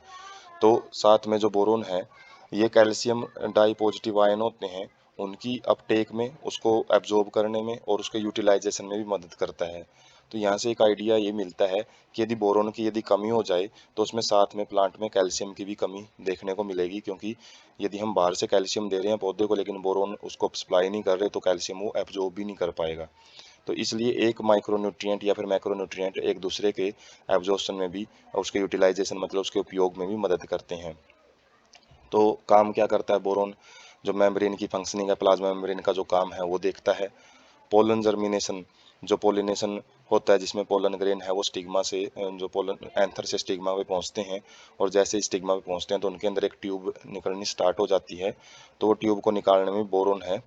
तो साथ में जो बोरोन है ये कैल्शियम डाई पॉजिटिव आयन होते हैं, उनकी अपटेक में, उसको एब्जॉर्ब करने में और उसके यूटिलाइजेशन में भी मदद करता है। तो यहाँ से एक आइडिया ये मिलता है कि यदि बोरोन की यदि कमी हो जाए तो उसमें साथ में प्लांट में कैल्शियम की भी कमी देखने को मिलेगी, क्योंकि यदि हम बाहर से कैल्शियम दे रहे हैं पौधे को लेकिन बोरोन उसको सप्लाई नहीं कर रहे तो कैल्शियम वो एब्जॉर्ब भी नहीं कर पाएगा। तो इसलिए एक माइक्रोन्यूट्रिएंट या फिर मैक्रोन्यूट्रिएंट एक दूसरे के एब्जॉर्प्शन में भी और उसके यूटिलाइजेशन मतलब उसके उपयोग में भी मदद करते हैं। तो काम क्या करता है बोरोन, जो मेम्ब्रेन की फंक्शनिंग है, प्लाज्मा मेम्ब्रेन का जो काम है वो देखता है। पोलन जर्मिनेशन, जो पोलिनेशन होता है जिसमें पोलन ग्रेन है वो स्टिग्मा से, जो पोलन एंथर से स्टिग्मा पे पहुंचते हैं, और जैसे स्टिग्मा पे पहुंचते हैं तो उनके अंदर एक ट्यूब निकलनी स्टार्ट हो जाती है, तो वो ट्यूब को निकालने में बोरोन है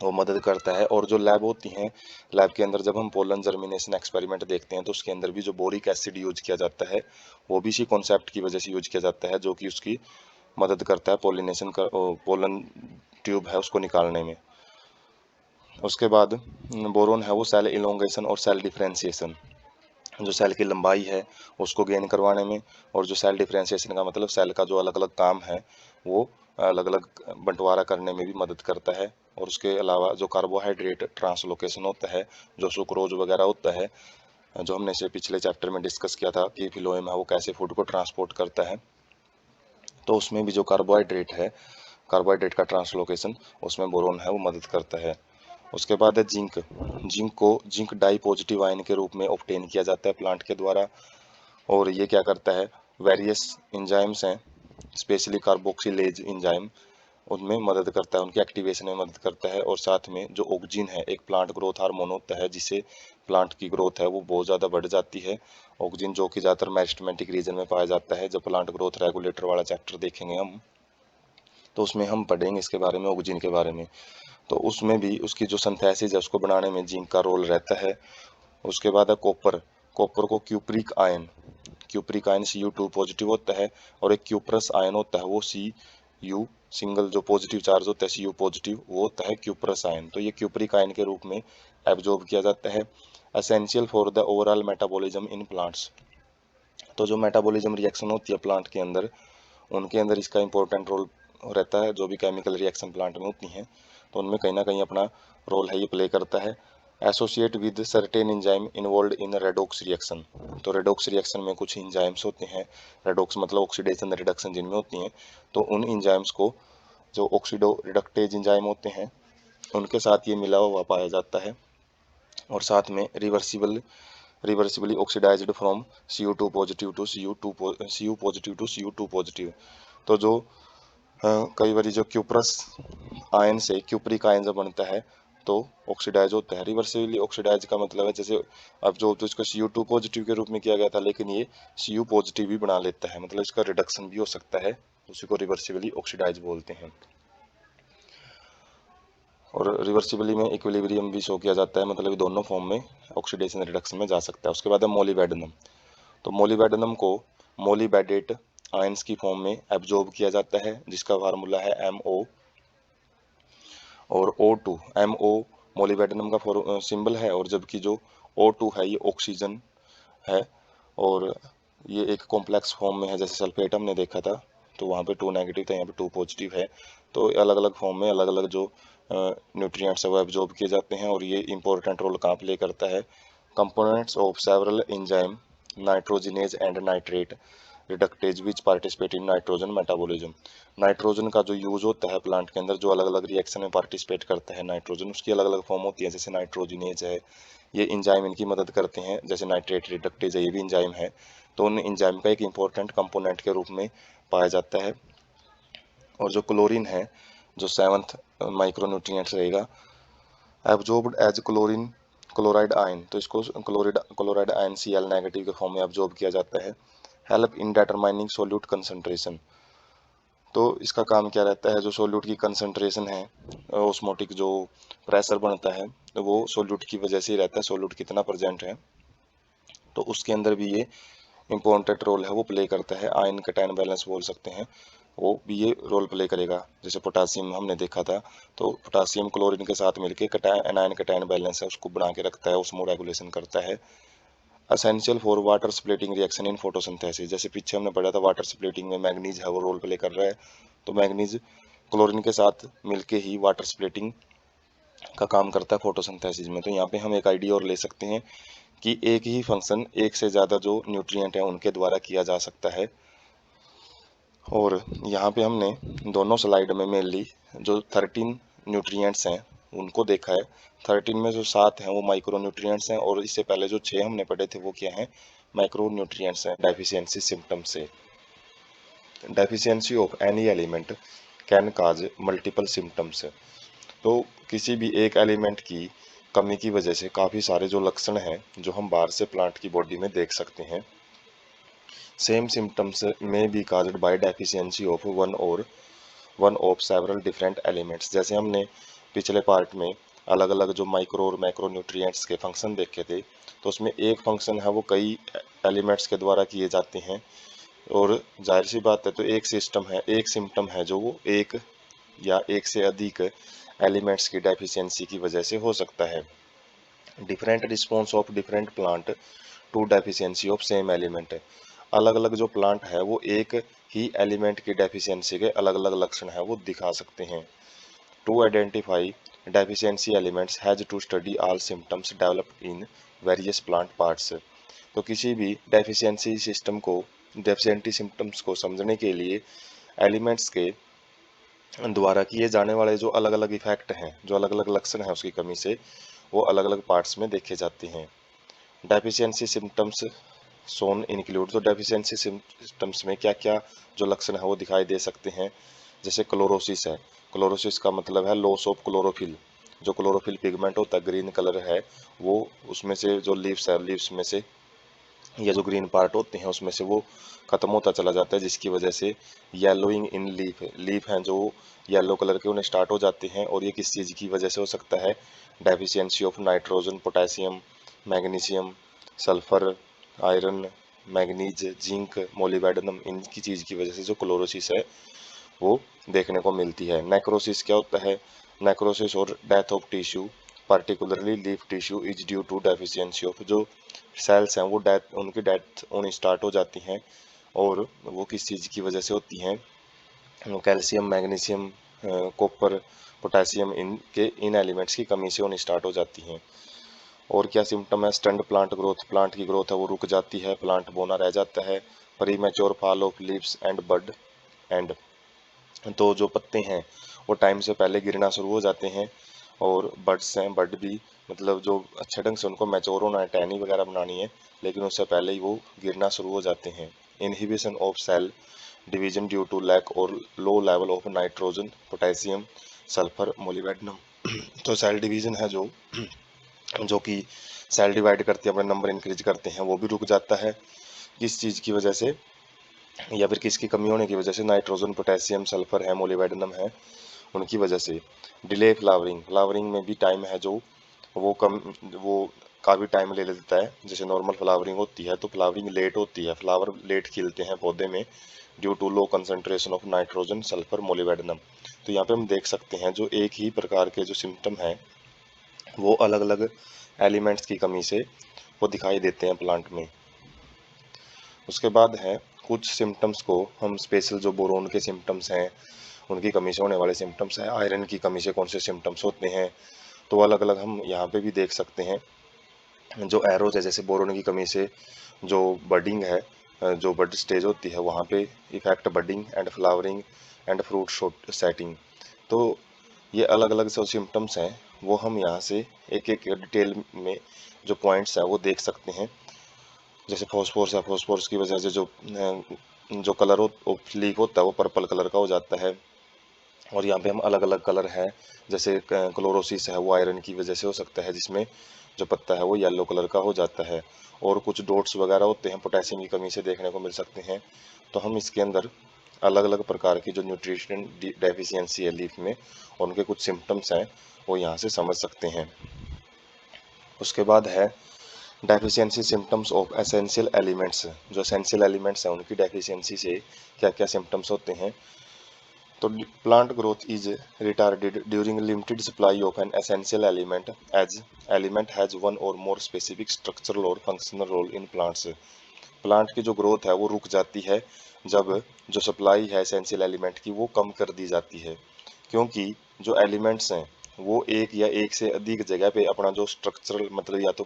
वो मदद करता है। और जो लैब होती हैं, लैब के अंदर जब हम पोलन जर्मिनेशन एक्सपेरिमेंट देखते हैं तो उसके अंदर भी जो बोरिक एसिड यूज किया जाता है वो भी इसी कॉन्सेप्ट की वजह से यूज किया जाता है, जो कि उसकी मदद करता है पोलिनेशन का, पोलन ट्यूब है उसको निकालने में। उसके बाद बोरोन है वो सेल इलोंगेशन और सेल डिफरेंशिएशन, जो सेल की लंबाई है उसको गेन करवाने में, और जो सेल डिफरेंशिएशन का मतलब सेल का जो अलग अलग काम है वो अलग अलग बंटवारा करने में भी मदद करता है। और उसके अलावा जो कार्बोहाइड्रेट ट्रांसलोकेशन होता है, जो सुक्रोज वगैरह होता है, जो हमने इसे पिछले चैप्टर में डिस्कस किया था कि फिलोएम है वो कैसे फूड को ट्रांसपोर्ट करता है, तो उसमें भी जो कार्बोहाइड्रेट है, कार्बोहाइड्रेट का ट्रांसलोकेशन उसमें बोरोन है वो मदद करता है। उसके बाद है zinc, zinc di positive ion के रूप में ऑब्टेन किया जाता है प्लांट के द्वारा, और ये क्या करता है, वेरियस इंजाइम्स हैं स्पेशली कार्बोक्सिलेज इंजाइम, उनमें मदद करता है, उनकी एक्टिवेशन में मदद करता है। और साथ में जो ऑक्जिन है एक प्लांट ग्रोथ हार्मोन होता है जिससे प्लांट की ग्रोथ है वो बहुत ज़्यादा बढ़ जाती है। ऑक्जिन जो कि ज़्यादातर मेरिस्टेमेटिक रीजन में पाया जाता है, जब प्लांट ग्रोथ रेगुलेटर वाला चैप्टर देखेंगे हम तो उसमें हम पढ़ेंगे इसके बारे में, ऑक्जिन के बारे में। तो उसमें भी उसकी जो सिंथेसिस है उसको बनाने में जिंक का रोल रहता है। उसके बाद है कॉपर, कॉपर को क्यूप्रिक आयन Cu2 पॉजिटिव होता है, और एक क्यूप्रस आयन होता है वो Cu सिंगल जो पॉजिटिव चार्ज होता है Cu पॉजिटिव वो होता है क्यूप्रस आयन, तो ये क्यूप्रिक आयन के रूप में एब्जॉर्ब किया जाता है। Essential for the overall metabolism in plants. तो जो मेटाबॉलिज्म रिएक्शन होती है प्लांट के अंदर, उनके अंदर इसका इंपॉर्टेंट रोल रहता है। जो भी केमिकल रिएक्शन प्लांट में होती हैं तो उनमें कहीं ना कहीं अपना रोल है, ये प्ले करता है। Associate with certain enzyme involve in redox reaction. तो रेडॉक्स रिएक्शन में कुछ इंजाइम्स होते हैं, रेडॉक्स मतलब ऑक्सीडेशन रिडक्शन जिनमें होती हैं, तो उन इंजाइम्स को जो ऑक्सीडो रिडक्टेज इंजाइम होते हैं उनके साथ ये मिला हुआ पाया जाता है। और साथ में reversibly oxidized from CO2 positive to Cu positive to Cu2 positive. तो जो कई बार जो क्यूप्रस आयन से क्यूप्रिक आयन जब बनता है तो ऑक्सीडाइज होता है। रिवर्सिबली ऑक्सीडाइज का मतलब है जैसे अब जो तो इसको CO2 पॉजिटिव के रूप में किया गया था, लेकिन ये Cu पॉजिटिव भी बना लेता है, मतलब इसका रिडक्शन भी हो सकता है, उसी को रिवर्सिबली ऑक्सीडाइज बोलते हैं। और रिवर्सिबली में इक्विलिब्रियम भी शो किया जाता है, मतलब दोनों फॉर्म में ऑक्सीडेशन रिडक्शन में जा सकता है। उसके बाद है मोलिबेडनम। तो मोलिबेडनम को मोलिबेडेट आयंस की फॉर्म में एब्जॉर्ब किया जाता है, जिसका फार्मूला है MO और O2। MO मोलिबेडनम का सिंबल है, और जबकि जो O2 है ये ऑक्सीजन है, और ये एक कॉम्प्लेक्स फॉर्म में है। जैसे सल्फेट हमने देखा था तो वहाँ पे 2 नेगेटिव था, यहाँ पे 2 पॉजिटिव है। तो अलग अलग फॉर्म में अलग अलग जो न्यूट्रिएंट्स है वो एब्जॉर्ब किए जाते हैं, और ये इंपॉर्टेंट रोल कहाँ प्ले करता है। Components of several enzyme nitrogenase and nitrate reductase which participate in nitrogen metabolism. Nitrogen का जो यूज होता है प्लांट के अंदर, जो अलग अलग रिएक्शन में पार्टिसिपेट करता है नाइट्रोजन, उसकी अलग अलग फॉर्म होती है। जैसे नाइट्रोजिनेज है, ये इंजाइम इनकी मदद करते हैं। जैसे नाइट्रेट रिडक्टेज है, ये भी इंजाइम है। तो उन इंजाइम का एक इंपॉर्टेंट कंपोनेंट के रूप में पाया जाता है। और जो क्लोरीन है, जो 7th माइक्रोन्यूट्रिएंट्स रहेगा, absorbed as chlorine chloride ion, तो इसको क्लोराइड आयन Cl नेगेटिव के फॉर्म में एब्जॉर्ब किया जाता है। Help in determining solute concentration. तो इसका काम क्या रहता है, जो सोल्यूट की कंसंट्रेशन है, ऑस्मोटिक जो प्रेशर बनता है, तो वो सोल्यूट की वजह से ही रहता है, सोल्यूट कितना प्रेजेंट है, तो उसके अंदर भी ये इंपॉर्टेंट रोल है वो प्ले करता है। आयन कैटायन बैलेंस बोल सकते हैं, वो भी ये रोल प्ले करेगा। जैसे पोटासियम हमने देखा था, तो पोटासियम क्लोरीन के साथ मिलकर कैटायन आयन कैटायन बैलेंस है उसको बना के रखता है, उसमें रेगुलेशन करता है। Essential for water splitting reaction in photosynthesis. जैसे पीछे हमने पढ़ा था वाटर स्प्लिटिंग में मैग्नीज है वो रोल प्ले कर रहा है, तो मैग्नीज क्लोरीन के साथ मिलके ही वाटर स्प्लिटिंग का काम करता है फोटोसिंथेसिस में। तो यहाँ पे हम एक आइडिया और ले सकते हैं कि एक ही फंक्शन एक से ज़्यादा जो न्यूट्रिएंट है उनके द्वारा किया जा सकता है। और यहाँ पे हमने दोनों स्लाइड में मेनली जो 13 न्यूट्रिएंट्स हैं उनको देखा है। 13 में जो 7 हैं वो माइक्रो न्यूट्रिएंट्स हैं, और इससे पहले जो 6 हमने पढ़े थे वो क्या हैं, माइक्रो न्यूट्रिएंट्स हैं। डेफिशिएंसी सिम्टम से, deficiency of any element can cause multiple symptoms. तो किसी भी एक एलिमेंट की कमी की वजह से काफ़ी सारे जो लक्षण हैं जो हम बाहर से प्लांट की बॉडी में देख सकते हैं। Same symptoms may be caused by deficiency of one of several different elements. जैसे हमने पिछले पार्ट में अलग अलग जो माइक्रो और मैक्रो न्यूट्रिएंट्स के फंक्शन देखे थे, तो उसमें एक फंक्शन है वो कई एलिमेंट्स के द्वारा किए जाते हैं, और जाहिर सी बात है तो एक सिम्टम है जो वो एक या एक से अधिक एलिमेंट्स की डेफिशिएंसी की वजह से हो सकता है। Different response of different plant to deficiency of same element. अलग अलग जो प्लांट है वो एक ही एलिमेंट की डेफिशिएंसी के अलग अलग लक्षण है वो दिखा सकते हैं। To identify deficiency elements has to study all symptoms developed in various plant parts. तो किसी भी डेफिशिएंसी सिम्टम्स को समझने के लिए एलिमेंट्स के द्वारा किए जाने वाले जो अलग अलग इफेक्ट हैं, जो अलग अलग लक्षण हैं उसकी कमी से, वो अलग अलग पार्ट्स में देखे जाते हैं। डेफिशिएंसी सिम्टम्स सोन इंक्लूड, तो डेफिशिएंसी सिम्टम्स में क्या क्या जो लक्षण है वो दिखाई दे सकते हैं। जैसे क्लोरोसिस है, क्लोरोसिस का मतलब है लॉस ऑफ क्लोरोफिल। जो क्लोरोफिल पिगमेंट होता है, ग्रीन कलर है, वो उसमें से जो लीव्स है, लीव्स में से या जो ग्रीन पार्ट होते हैं उसमें से वो खत्म होता चला जाता है, जिसकी वजह से येलोइंग इन लीफ हैं जो येलो कलर के उन्हें स्टार्ट हो जाते हैं। और ये किस चीज़ की वजह से हो सकता है, deficiency of nitrogen, potassium, magnesium, sulphur, iron, manganese, zinc, molybdenum, इनकी चीज़ की वजह से जो क्लोरोसिस है वो देखने को मिलती है। नेक्रोसिस क्या होता है, नेक्रोसिस और death of tissue particularly leaf tissue is due to deficiency of, जो सेल्स हैं वो उनकी डेथ होनी स्टार्ट हो जाती हैं, और वो किस चीज़ की वजह से होती हैं, कैल्शियम, मैग्नीशियम, कॉपर, पोटेशियम, इन एलिमेंट्स की कमी से होनी स्टार्ट हो जाती हैं। और क्या सिम्टम है, स्टंट प्लांट ग्रोथ, प्लांट की ग्रोथ है वो रुक जाती है, प्लांट बोना रह जाता है, premature fall of leaves and bud and, तो जो पत्ते हैं वो टाइम से पहले गिरना शुरू हो जाते हैं, और बड्स हैं, बड भी मतलब जो अच्छे ढंग से उनको मैच्योर होना है, टहनी वगैरह बनानी है, लेकिन उससे पहले ही वो गिरना शुरू हो जाते हैं। Inhibition of cell division due to lack और low level of nitrogen, potassium, sulphur, molybdenum, तो सेल डिवीजन है जो जो कि सेल डिवाइड करते हैं, अपने नंबर इंक्रीज करते हैं, वो भी रुक जाता है। किस चीज़ की वजह से, या फिर किसकी कमी होने की वजह से, नाइट्रोजन, पोटेशियम, सल्फर है, मोलिब्डेनम है, उनकी वजह से। डिले फ्लावरिंग, फ्लावरिंग में भी टाइम है जो वो काफ़ी टाइम ले लेता है। जैसे नॉर्मल फ्लावरिंग होती है तो फ्लावरिंग लेट होती है, फ्लावर लेट खिलते हैं पौधे में, due to low concentration of nitrogen, sulphur, molybdenum. तो यहाँ पे हम देख सकते हैं जो एक ही प्रकार के जो सिम्टम हैं वो अलग अलग एलिमेंट्स की कमी से वो दिखाई देते हैं प्लांट में। उसके बाद है कुछ सिम्टम्स को हम स्पेशल, जो बोरोन के सिम्टम्स हैं उनकी कमी से होने वाले सिम्टम्स हैं, आयरन की कमी से कौन से सिम्टम्स होते हैं, तो अलग अलग हम यहाँ पे भी देख सकते हैं। जो एरोज है, जैसे बोरोन की कमी से जो बडिंग है, जो बड स्टेज होती है वहाँ पे effect budding and flowering and fruit setting, तो ये अलग अलग जो सिम्टम्स हैं वो हम यहाँ से एक एक डिटेल में जो पॉइंट्स हैं वो देख सकते हैं। जैसे फॉस्फोरस है, फॉस्फोरस की वजह से जो कलर ऑफ लीफ होता है वो पर्पल कलर का हो जाता है, और यहाँ पे हम अलग अलग कलर है, जैसे क्लोरोसिस है वो आयरन की वजह से हो सकता है, जिसमें जो पत्ता है वो येलो कलर का हो जाता है, और कुछ डॉट्स वगैरह होते हैं पोटेशियम की कमी से देखने को मिल सकते हैं। तो हम इसके अंदर अलग अलग प्रकार की जो न्यूट्रिशन डेफिशिएंसी है लीफ में, उनके कुछ सिम्टम्स हैं वो यहाँ से समझ सकते हैं। उसके बाद है deficiency symptoms of essential elements, जो एसेंशियल एलिमेंट्स हैं उनकी डेफिशिएंसी से क्या क्या सिम्टम्स होते हैं। तो plant growth is retarded during limited supply of an essential element, as element has one or more specific structural or functional role in plants। Plant की जो ग्रोथ है वो रुक जाती है जब जो सप्लाई है एसेंशियल एलिमेंट की वो कम कर दी जाती है, क्योंकि जो एलिमेंट्स हैं वो एक या एक से अधिक जगह पे अपना जो स्ट्रक्चरल मतलब, या तो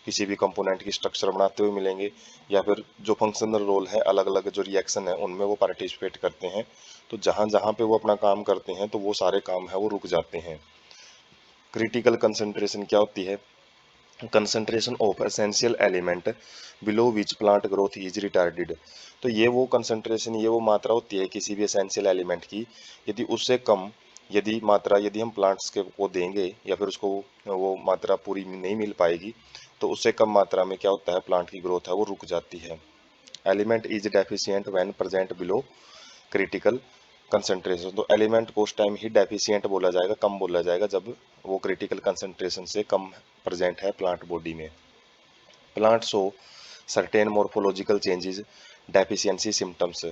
किसी भी कंपोनेंट की स्ट्रक्चर बनाते हुए मिलेंगे, या फिर जो फंक्शनल रोल है, अलग अलग जो रिएक्शन है उनमें वो पार्टिसिपेट करते हैं। तो जहाँ जहाँ पे वो अपना काम करते हैं तो वो सारे काम है वो रुक जाते हैं। क्रिटिकल कंसंट्रेशन क्या होती है, concentration of essential element below which plant growth is retarded. तो ये वो कंसंट्रेशन, ये वो मात्रा होती है किसी भी एसेंशियल एलिमेंट की, यदि उससे कम यदि हम प्लांट्स के को देंगे, या फिर उसको वो मात्रा पूरी नहीं मिल पाएगी, तो उससे कम मात्रा में क्या होता है, प्लांट की ग्रोथ है वो रुक जाती है। Element is deficient when present below critical concentration, तो एलिमेंट को उस टाइम ही डेफिशिएंट बोला जाएगा, कम बोला जाएगा, जब वो क्रिटिकल कंसंट्रेशन से कम प्रेजेंट है प्लांट बॉडी में। Plant show certain morphological changes deficiency symptoms,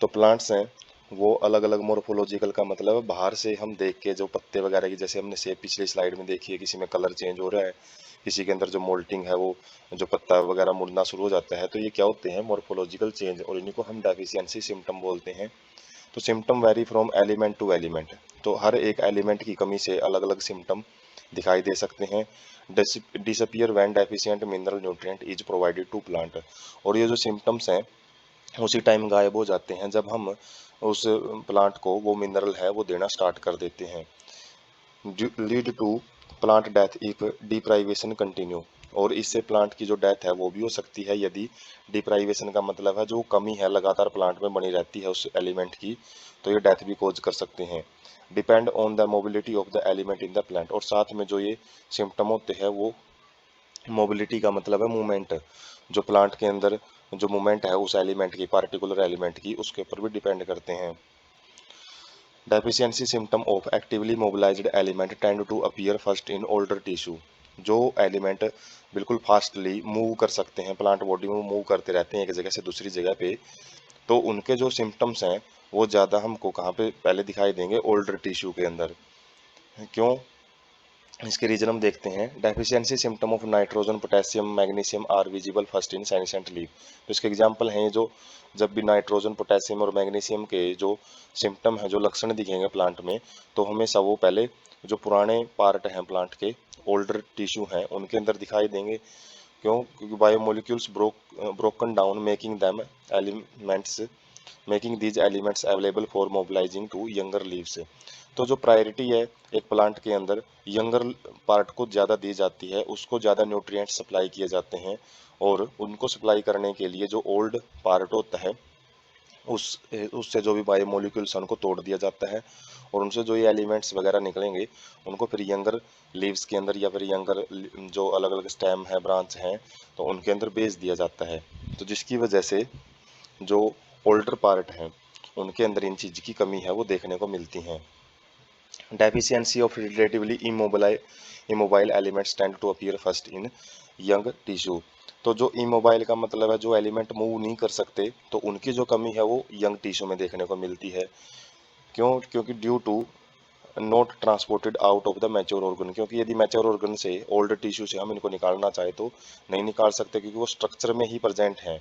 तो प्लांट्स हैं वो अलग अलग मोर्फोलॉजिकल का मतलब है बाहर से हम देख के जो पत्ते वगैरह की, जैसे हमने से पिछली स्लाइड में देखी है, किसी में कलर चेंज हो रहा है, किसी के अंदर जो मोल्टिंग है वो जो पत्ता वगैरह मुड़ना शुरू हो जाता है, तो ये क्या होते हैं, मोर्फोलॉजिकल चेंज, और इन्हीं को हम डेफिशिएंसी सिम्टम बोलते हैं। तो symptom vary from element to element, तो हर एक एलिमेंट की कमी से अलग अलग सिम्टम दिखाई दे सकते हैं। Disappear when deficient mineral nutrient is provided to plant, और ये जो सिम्टम्स हैं उसी टाइम गायब हो जाते हैं जब हम उस प्लांट को वो मिनरल है वो देना स्टार्ट कर देते हैं। Lead to plant death if deprivation continue, और इससे प्लांट की जो डेथ है वो भी हो सकती है यदि डिप्राइवेशन का मतलब है जो कमी है लगातार प्लांट में बनी रहती है उस एलिमेंट की, तो ये डेथ भी कोज कर सकते हैं। Depend on the mobility of the element in the plant, और साथ में जो ये सिम्टम होते हैं वो मोबिलिटी का मतलब है मूवमेंट, जो प्लांट के अंदर जो मूवमेंट है उस एलिमेंट की, पार्टिकुलर एलिमेंट की, उसके ऊपर भी डिपेंड करते हैं। Deficiency symptom of actively mobilized element tend to appear first in older tissue, जो एलिमेंट बिल्कुल फास्टली मूव कर सकते हैं, प्लांट बॉडी में मूव करते रहते हैं एक जगह से दूसरी जगह पे, तो उनके जो सिम्टम्स हैं वो ज़्यादा हमको कहाँ पे पहले दिखाई देंगे, ओल्डर टिश्यू के अंदर। क्यों, इसके रीजन हम देखते हैं। Deficiency symptom of nitrogen potassium magnesium are visible first in senescent leaf. तो इसके एग्जांपल हैं जो जब भी नाइट्रोजन पोटेशियम और मैग्नीशियम के जो सिम्टम है, जो लक्षण दिखेंगे प्लांट में, तो हमेशा वो पहले जो पुराने पार्ट हैं प्लांट के, ओल्डर टिश्यू हैं, उनके अंदर दिखाई देंगे। क्यों? क्योंकि biomolecules broken down making these elements available for mobilizing to younger leaves. तो जो प्रायोरिटी है एक प्लांट के अंदर यंगर पार्ट को ज़्यादा दी जाती है, उसको ज़्यादा न्यूट्रिएंट्स सप्लाई किए जाते हैं, और उनको सप्लाई करने के लिए जो ओल्ड पार्ट होता है उस उससे जो भी बायोमोलिक्यूल्स हैं उनको तोड़ दिया जाता है, और उनसे जो ये एलिमेंट्स वगैरह निकलेंगे उनको फिर यंगर लीव्स के अंदर या फिर यंगर जो अलग अलग स्टेम है, ब्रांच हैं, तो उनके अंदर भेज दिया जाता है। तो जिसकी वजह से जो ओल्डर पार्ट हैं उनके अंदर इन चीज़ की कमी है वो देखने को मिलती है। Deficiency of relatively immobile elements tend to appear first in young tissue. तो जो इमोबाइल का मतलब है जो एलिमेंट मूव नहीं कर सकते, तो उनकी जो कमी है वो यंग टिश्यू में देखने को मिलती है। क्यों? क्योंकि due to not transported out of the mature organ. क्योंकि यदि मैच्योर ऑर्गन से ओल्ड टिश्यू से हम इनको निकालना चाहे तो नहीं निकाल सकते, क्योंकि वो स्ट्रक्चर में ही प्रेजेंट हैं।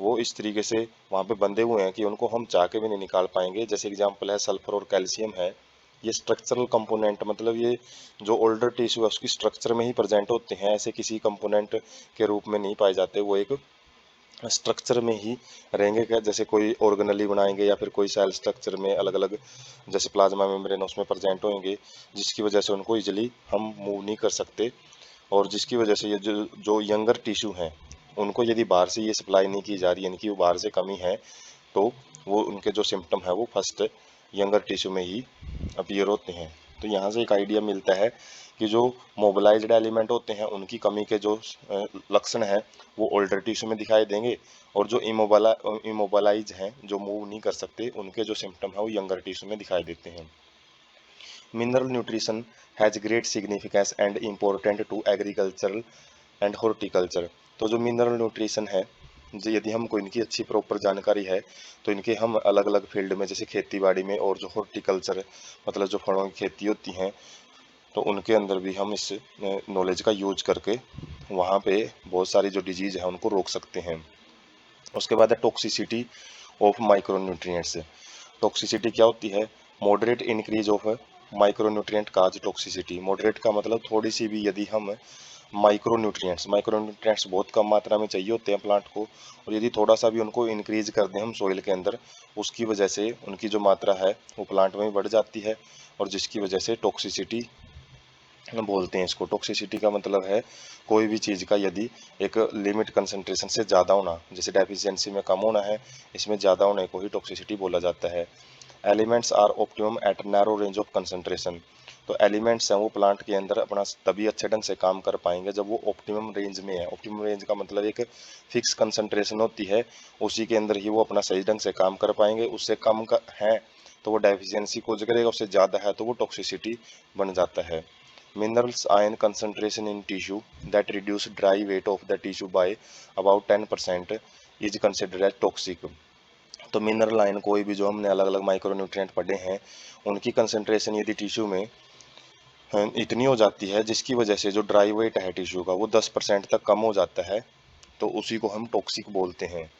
वो इस तरीके से वहाँ पे बंधे हुए हैं कि उनको हम चाह के भी नहीं निकाल पाएंगे। जैसे एग्जांपल है सल्फर और कैल्शियम है, ये स्ट्रक्चरल कंपोनेंट, मतलब ये जो ओल्डर टिश्यू है उसकी स्ट्रक्चर में ही प्रेजेंट होते हैं, ऐसे किसी कंपोनेंट के रूप में नहीं पाए जाते। वो एक स्ट्रक्चर में ही रहेंगे। क्या जैसे कोई ऑर्गेनली बनाएंगे या फिर कोई सेल स्ट्रक्चर में अलग अलग, जैसे प्लाज्मा मेम्ब्रेन उसमें प्रेजेंट होंगे, जिसकी वजह से उनको इजिली हम मूव नहीं कर सकते, और जिसकी वजह से ये जो यंगर टिश्यू हैं उनको यदि बाहर से ये सप्लाई नहीं की जा रही है, इनकी बाहर से कमी है, तो वो उनके जो सिम्टम है वो फर्स्ट यंगर टिश्यू में ही अपीयर होते हैं। तो यहाँ से एक आइडिया मिलता है कि जो मोबिलाइज्ड एलिमेंट होते हैं उनकी कमी के जो लक्षण हैं वो ओल्डर टिश्यू में दिखाई देंगे, और जो इमोबलाइज हैं, जो मूव नहीं कर सकते, उनके जो सिम्टम है वो यंगर टिश्यू में दिखाई देते हैं। Mineral nutrition has great significance and important to agricultural and horticulture. तो जो मिनरल न्यूट्रिशन है, यदि हमको इनकी अच्छी प्रॉपर जानकारी है तो इनके हम अलग अलग फील्ड में, जैसे खेती बाड़ी में और जो हॉर्टिकल्चर मतलब जो फलों की खेती होती हैं, तो उनके अंदर भी हम इस नॉलेज का यूज करके वहाँ पे बहुत सारी जो डिजीज है उनको रोक सकते हैं। उसके बाद है टॉक्सिसिटी ऑफ माइक्रोन्यूट्रिएंट्स। टॉक्सिसिटी क्या होती है? Moderate increase of micronutrient cause toxicity. Moderate का मतलब थोड़ी सी भी यदि हम माइक्रोन्यूट्रिएंट्स बहुत कम मात्रा में चाहिए होते हैं प्लांट को, और यदि थोड़ा सा भी उनको इंक्रीज कर दें हम सोइल के अंदर, उसकी वजह से उनकी जो मात्रा है वो प्लांट में बढ़ जाती है, और जिसकी वजह से टॉक्सिसिटी बोलते हैं इसको। टॉक्सिसिटी का मतलब है कोई भी चीज़ का यदि एक लिमिट कंसंट्रेशन से ज़्यादा होना, जैसे डेफिशिएंसी में कम होना है, इसमें ज़्यादा होने को ही टॉक्सिसिटी बोला जाता है। Elements are optimum at narrow range of concentration. तो एलिमेंट्स हैं वो प्लांट के अंदर अपना तभी अच्छे ढंग से काम कर पाएंगे जब वो ऑप्टिमम रेंज में है। ऑप्टिमम रेंज का मतलब एक फिक्स कंसंट्रेशन होती है, उसी के अंदर ही वो अपना सही ढंग से काम कर पाएंगे। उससे कम का है तो वो डेफिशिएंसी कोज करेगा, उससे ज़्यादा है तो वो टॉक्सिसिटी बन जाता है। Minerals ion concentration in tissue that reduce dry weight of the tissue by about 10% is considered as toxic। तो मिनरल आयन कोई भी जो हमने अलग अलग माइक्रोन्यूट्रिएंट पढ़े हैं उनकी कंसंट्रेशन यदि टिश्यू में इतनी हो जाती है जिसकी वजह से जो ड्राई वेट है टिश्यू का वो 10% तक कम हो जाता है, तो उसी को हम टॉक्सिक बोलते हैं।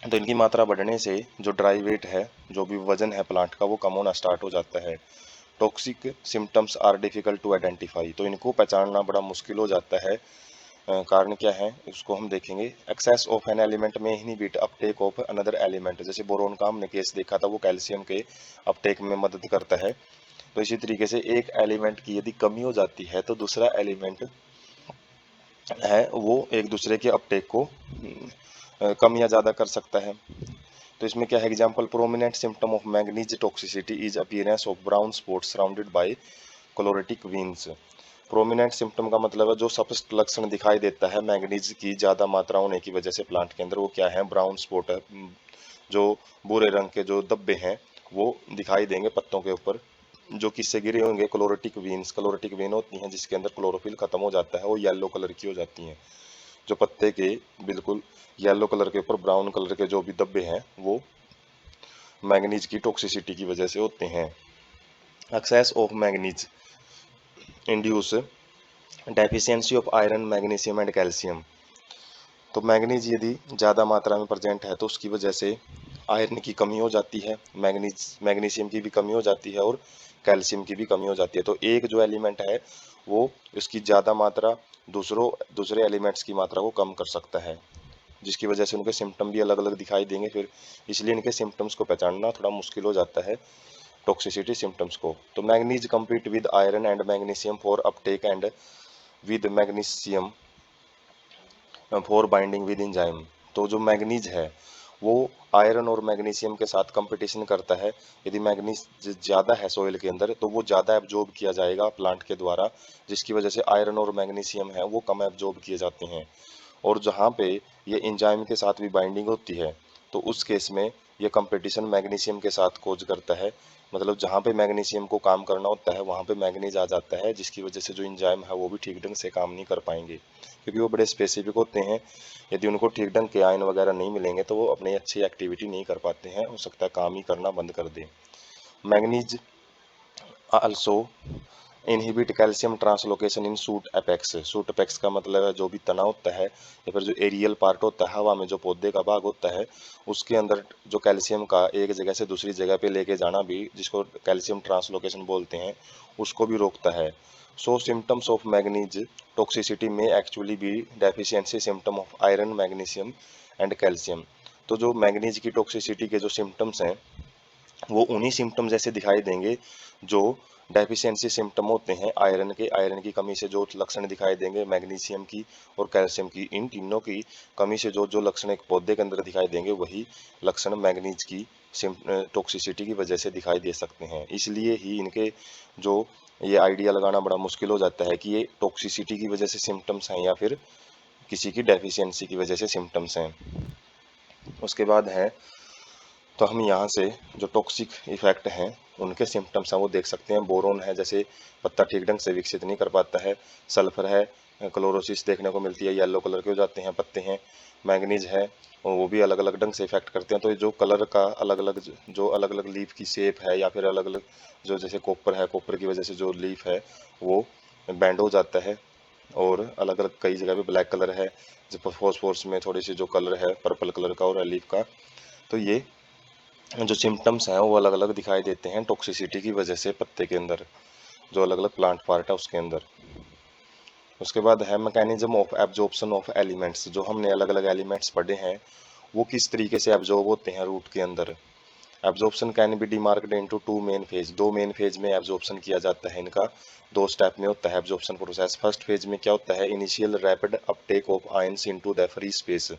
तो इनकी मात्रा बढ़ने से जो ड्राई वेट है, जो भी वजन है प्लांट का, वो कम होना स्टार्ट हो जाता है। Toxic symptoms are difficult to identify. तो इनको पहचानना बड़ा मुश्किल हो जाता है। कारण क्या है उसको हम देखेंगे। एक्सेस ऑफ एन एलिमेंट में inhibit Uptake of another element. जैसे बोरोन का हमने केस देखा था, वो कैल्शियम के अपटेक में मदद करता है। तो इसी तरीके से एक एलिमेंट की यदि कमी हो जाती है तो दूसरा एलिमेंट है वो एक दूसरे के अपटेक को कम या ज़्यादा कर सकता है। तो इसमें क्या है example, prominent symptom of manganese toxicity is appearance of brown spot surrounded by chlorotic veins. Prominent symptom का मतलब है जो स्पष्ट लक्षण दिखाई देता है मैग्नीज की ज़्यादा मात्रा होने की वजह से प्लांट के अंदर, वो क्या है? ब्राउन स्पॉट है, जो भूरे रंग के जो धब्बे हैं वो दिखाई देंगे पत्तों के ऊपर, जो किससे गिरे होंगे? Chlorotic veins. क्लोरेटिक वेन होती हैं जिसके अंदर क्लोरोफिल खत्म हो जाता है, वो येलो कलर की हो जाती हैं। जो पत्ते के बिल्कुल येलो कलर के ऊपर ब्राउन कलर के जो भी धब्बे हैं वो मैग्नीज की टॉक्सिसिटी की वजह से होते हैं। Excess of manganese induce deficiency of iron, magnesium and calcium. तो मैग्नीज यदि ज़्यादा मात्रा में प्रेजेंट है तो उसकी वजह से आयरन की कमी हो जाती है, मैग्नीशियम की भी कमी हो जाती है और कैल्शियम की भी कमी हो जाती है। तो एक जो एलिमेंट है वो उसकी ज़्यादा मात्रा दूसरे एलिमेंट्स की मात्रा को कम कर सकता है, जिसकी वजह से उनके सिम्टम भी अलग अलग दिखाई देंगे फिर, इसलिए इनके सिम्टम्स को पहचानना थोड़ा मुश्किल हो जाता है, टॉक्सिसिटी सिम्टम्स को। तो manganese compete with iron and magnesium for uptake and with magnesium for binding with enzyme. तो जो मैग्नीज है वो आयरन और मैग्नीशियम के साथ कंपटीशन करता है। यदि मैग्नीज ज़्यादा है सॉइल के अंदर तो वो ज़्यादा एब्जॉर्ब किया जाएगा प्लांट के द्वारा, जिसकी वजह से आयरन और मैग्नीशियम है वो कम एब्जॉर्ब किए जाते हैं। और जहाँ पे ये एंजाइम के साथ भी बाइंडिंग होती है तो उस केस में ये कंपटीशन मैग्नीशियम के साथ कोज करता है। मतलब जहाँ पे मैग्नीशियम को काम करना होता है वहाँ पे मैग्नीज आ जाता है, जिसकी वजह से जो एंजाइम है वो भी ठीक ढंग से काम नहीं कर पाएंगे, क्योंकि वो बड़े स्पेसिफिक होते हैं। यदि उनको ठीक ढंग के आयन वगैरह नहीं मिलेंगे तो वो अपनी अच्छी एक्टिविटी नहीं कर पाते हैं, हो सकता है काम ही करना बंद कर दें। Manganese also inhibit calcium translocation in shoot apex. Shoot apex का मतलब है जो भी तना होता है या फिर जो एरियल पार्ट होता है, हवा में जो पौधे का भाग होता है, उसके अंदर जो कैल्शियम का एक जगह से दूसरी जगह पे लेके जाना भी, जिसको कैल्शियम ट्रांसलोकेशन बोलते हैं, उसको भी रोकता है। So symptoms of manganese toxicity may actually be deficiency symptom of iron, magnesium and calcium. तो जो मैग्नीज की टॉक्सिसिटी के जो सिम्टम्स हैं वो उन्हीं सिम्टम जैसे दिखाई देंगे जो डेफिशिएंसी सिम्टम होते हैं आयरन की कमी से जो लक्षण दिखाई देंगे, मैग्नीशियम की और कैल्शियम की, इन तीनों की कमी से जो जो लक्षण एक पौधे के अंदर दिखाई देंगे वही लक्षण मैग्नीज की टॉक्सिसिटी की वजह से दिखाई दे सकते हैं। इसलिए ही इनके जो ये आइडिया लगाना बड़ा मुश्किल हो जाता है कि ये टॉक्सिसिटी की वजह से सिम्टम्स हैं या फिर किसी की डेफिशिएंसी की वजह से सिम्टम्स हैं। उसके बाद है, तो हम यहाँ से जो टॉक्सिक इफेक्ट हैं उनके सिम्टम्स हैं वो देख सकते हैं। बोरोन है, जैसे पत्ता ठीक ढंग से विकसित नहीं कर पाता है। सल्फर है, क्लोरोसिस देखने को मिलती है, येलो कलर के हो जाते हैं पत्ते हैं। मैग्नीज है और वो भी अलग अलग ढंग से इफेक्ट करते हैं। तो ये जो कलर का अलग अलग लीफ की शेप है या फिर अलग अलग जो जैसे कॉपर है, कॉपर की वजह से जो लीफ है वो बैंड हो जाता है और अलग अलग कई जगह पे ब्लैक कलर है, जो फॉस्फोरस में थोड़ी सी जो कलर है पर्पल कलर का और लीफ का। तो ये जो सिम्टम्स हैं वो अलग अलग दिखाई देते हैं टॉक्सिसिटी की वजह से पत्ते के अंदर, जो अलग अलग प्लांट पार्ट है उसके अंदर। उसके बाद है mechanism of absorption of elements. जो हमने अलग अलग एलिमेंट्स पढ़े हैं वो किस तरीके से एब्जॉर्ब होते हैं रूट के अंदर। Absorption can be demarcated into two main phase. दो मेन फेज में एब्जॉर्प्शन किया जाता है इनका, दो स्टेप में होता है एब्जॉर्प्शन प्रोसेस। फर्स्ट फेज में क्या होता है, initial rapid uptake of ions into the free space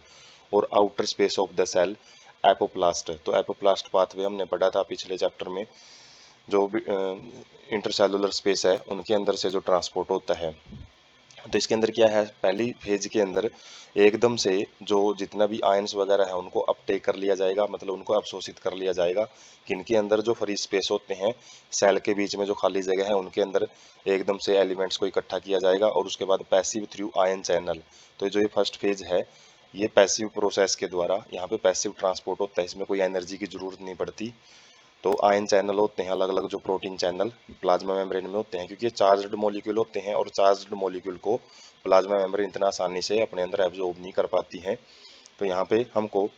और outer space of the cell, apoplast. तो एपोप्लास्ट पाथवे हमने पढ़ा था पिछले चैप्टर में, जो इंटरसेलुलर स्पेस है उनके अंदर से जो ट्रांसपोर्ट होता है। तो इसके अंदर क्या है, पहली फेज के अंदर एकदम से जो जितना भी आयंस वगैरह है उनको अपटेक कर लिया जाएगा, मतलब उनको अवशोषित कर लिया जाएगा। किनके अंदर, जो फ्री स्पेस होते हैं सेल के बीच में जो खाली जगह है उनके अंदर एकदम से एलिमेंट्स को इकट्ठा किया जाएगा। और उसके बाद पैसिव थ्रू आयन चैनल। तो जो ये फर्स्ट फेज है ये पैसिव प्रोसेस के द्वारा, यहाँ पे पैसिव ट्रांसपोर्ट होता है, इसमें कोई एनर्जी की जरूरत नहीं पड़ती। तो आयन चैनल होते हैं अलग अलग, जो प्रोटीन चैनल प्लाज्मा मेम्ब्रेन में होते हैं, क्योंकि ये चार्ज्ड मॉलिक्यूल होते हैं और चार्ज्ड मॉलिक्यूल को प्लाज्मा मेम्ब्रेन इतना आसानी से अपने अंदर एब्जॉर्ब नहीं कर पाती है। तो यहाँ पे हमको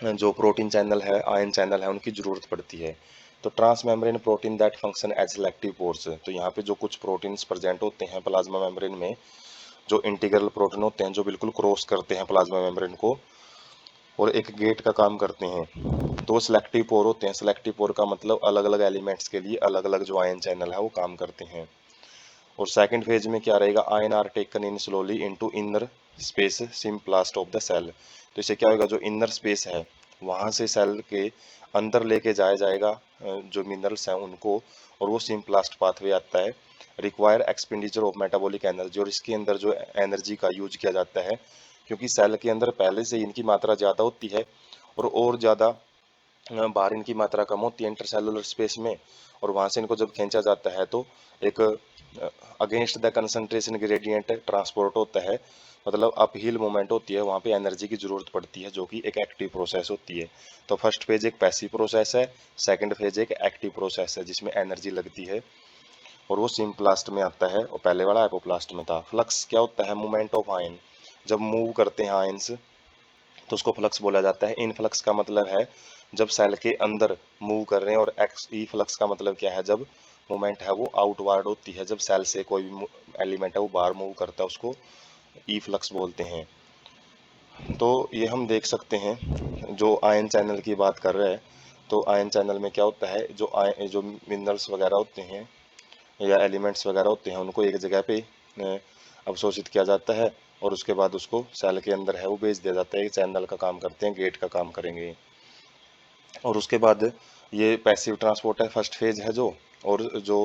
जो प्रोटीन चैनल है, आयन चैनल है, उनकी जरूरत पड़ती है। तो transmembrane protein that function as selective pores. तो यहाँ पे जो कुछ प्रोटीन्स प्रेजेंट होते हैं प्लाज्मा मेम्ब्रेन में, जो इंटीग्रल प्रोटीन होते हैं जो बिल्कुल क्रॉस करते हैं प्लाज्मा मेम्ब्रेन को और एक गेट का काम करते हैं। तो सिलेक्टिव पोर होते हैं। सिलेक्टिव पोर का मतलब अलग अलग एलिमेंट्स के लिए अलग अलग जो आयन चैनल है वो काम करते हैं। और सेकंड फेज में क्या रहेगा, ion are taken in slowly into inner space symplast of the cell. तो इससे क्या होगा, जो इनर स्पेस है वहां से सेल के अंदर लेके जाया जाएगा जो मिनरल्स हैं उनको, और वो सिम्प्लास्ट पाथवे आता है। Require expenditure of metabolic energy. और इसके अंदर जो एनर्जी का यूज किया जाता है, क्योंकि सेल के अंदर पहले से इनकी मात्रा ज़्यादा होती है और ज़्यादा बाहर इनकी मात्रा कम होती है इंटरसेलुलर स्पेस में, और वहां से इनको जब खींचा जाता है तो एक against the concentration gradient transport होता है, मतलब अप हिल मूवमेंट होती है, वहाँ पे एनर्जी की जरूरत पड़ती है जो कि एक एक्टिव प्रोसेस होती है। तो फर्स्ट फेज एक पैसिव प्रोसेस है, सेकंड फेज एक एक्टिव प्रोसेस है जिसमें एनर्जी लगती है। और वो सिम्प्लास्ट में आता है और पहले वाला एपोप्लास्ट में था। फ्लक्स क्या होता है? Movement of ion. जब मूव करते हैं आयंस तो उसको फ्लक्स बोला जाता है। इन फ्लक्स का मतलब है जब सेल के अंदर मूव कर रहे हैं, और एक्स ई फ्लक्स का मतलब क्या है? जब मूवमेंट है वो आउटवर्ड होती है, जब सेल से कोई भी एलिमेंट है वो बाहर मूव करता है, उसको ई फ्लक्स बोलते हैं। तो ये हम देख सकते हैं, जो आयन चैनल की बात कर रहे हैं, तो आयन चैनल में क्या होता है, जो मिनरल्स वगैरह होते हैं या एलिमेंट्स वगैरह होते हैं, उनको एक जगह पे अवशोषित किया जाता है और उसके बाद उसको सेल के अंदर है वो भेज दिया जाता है। चैनल का काम करते हैं, गेट का काम करेंगे। और उसके बाद ये पैसिव ट्रांसपोर्ट है, फर्स्ट फेज है जो। और जो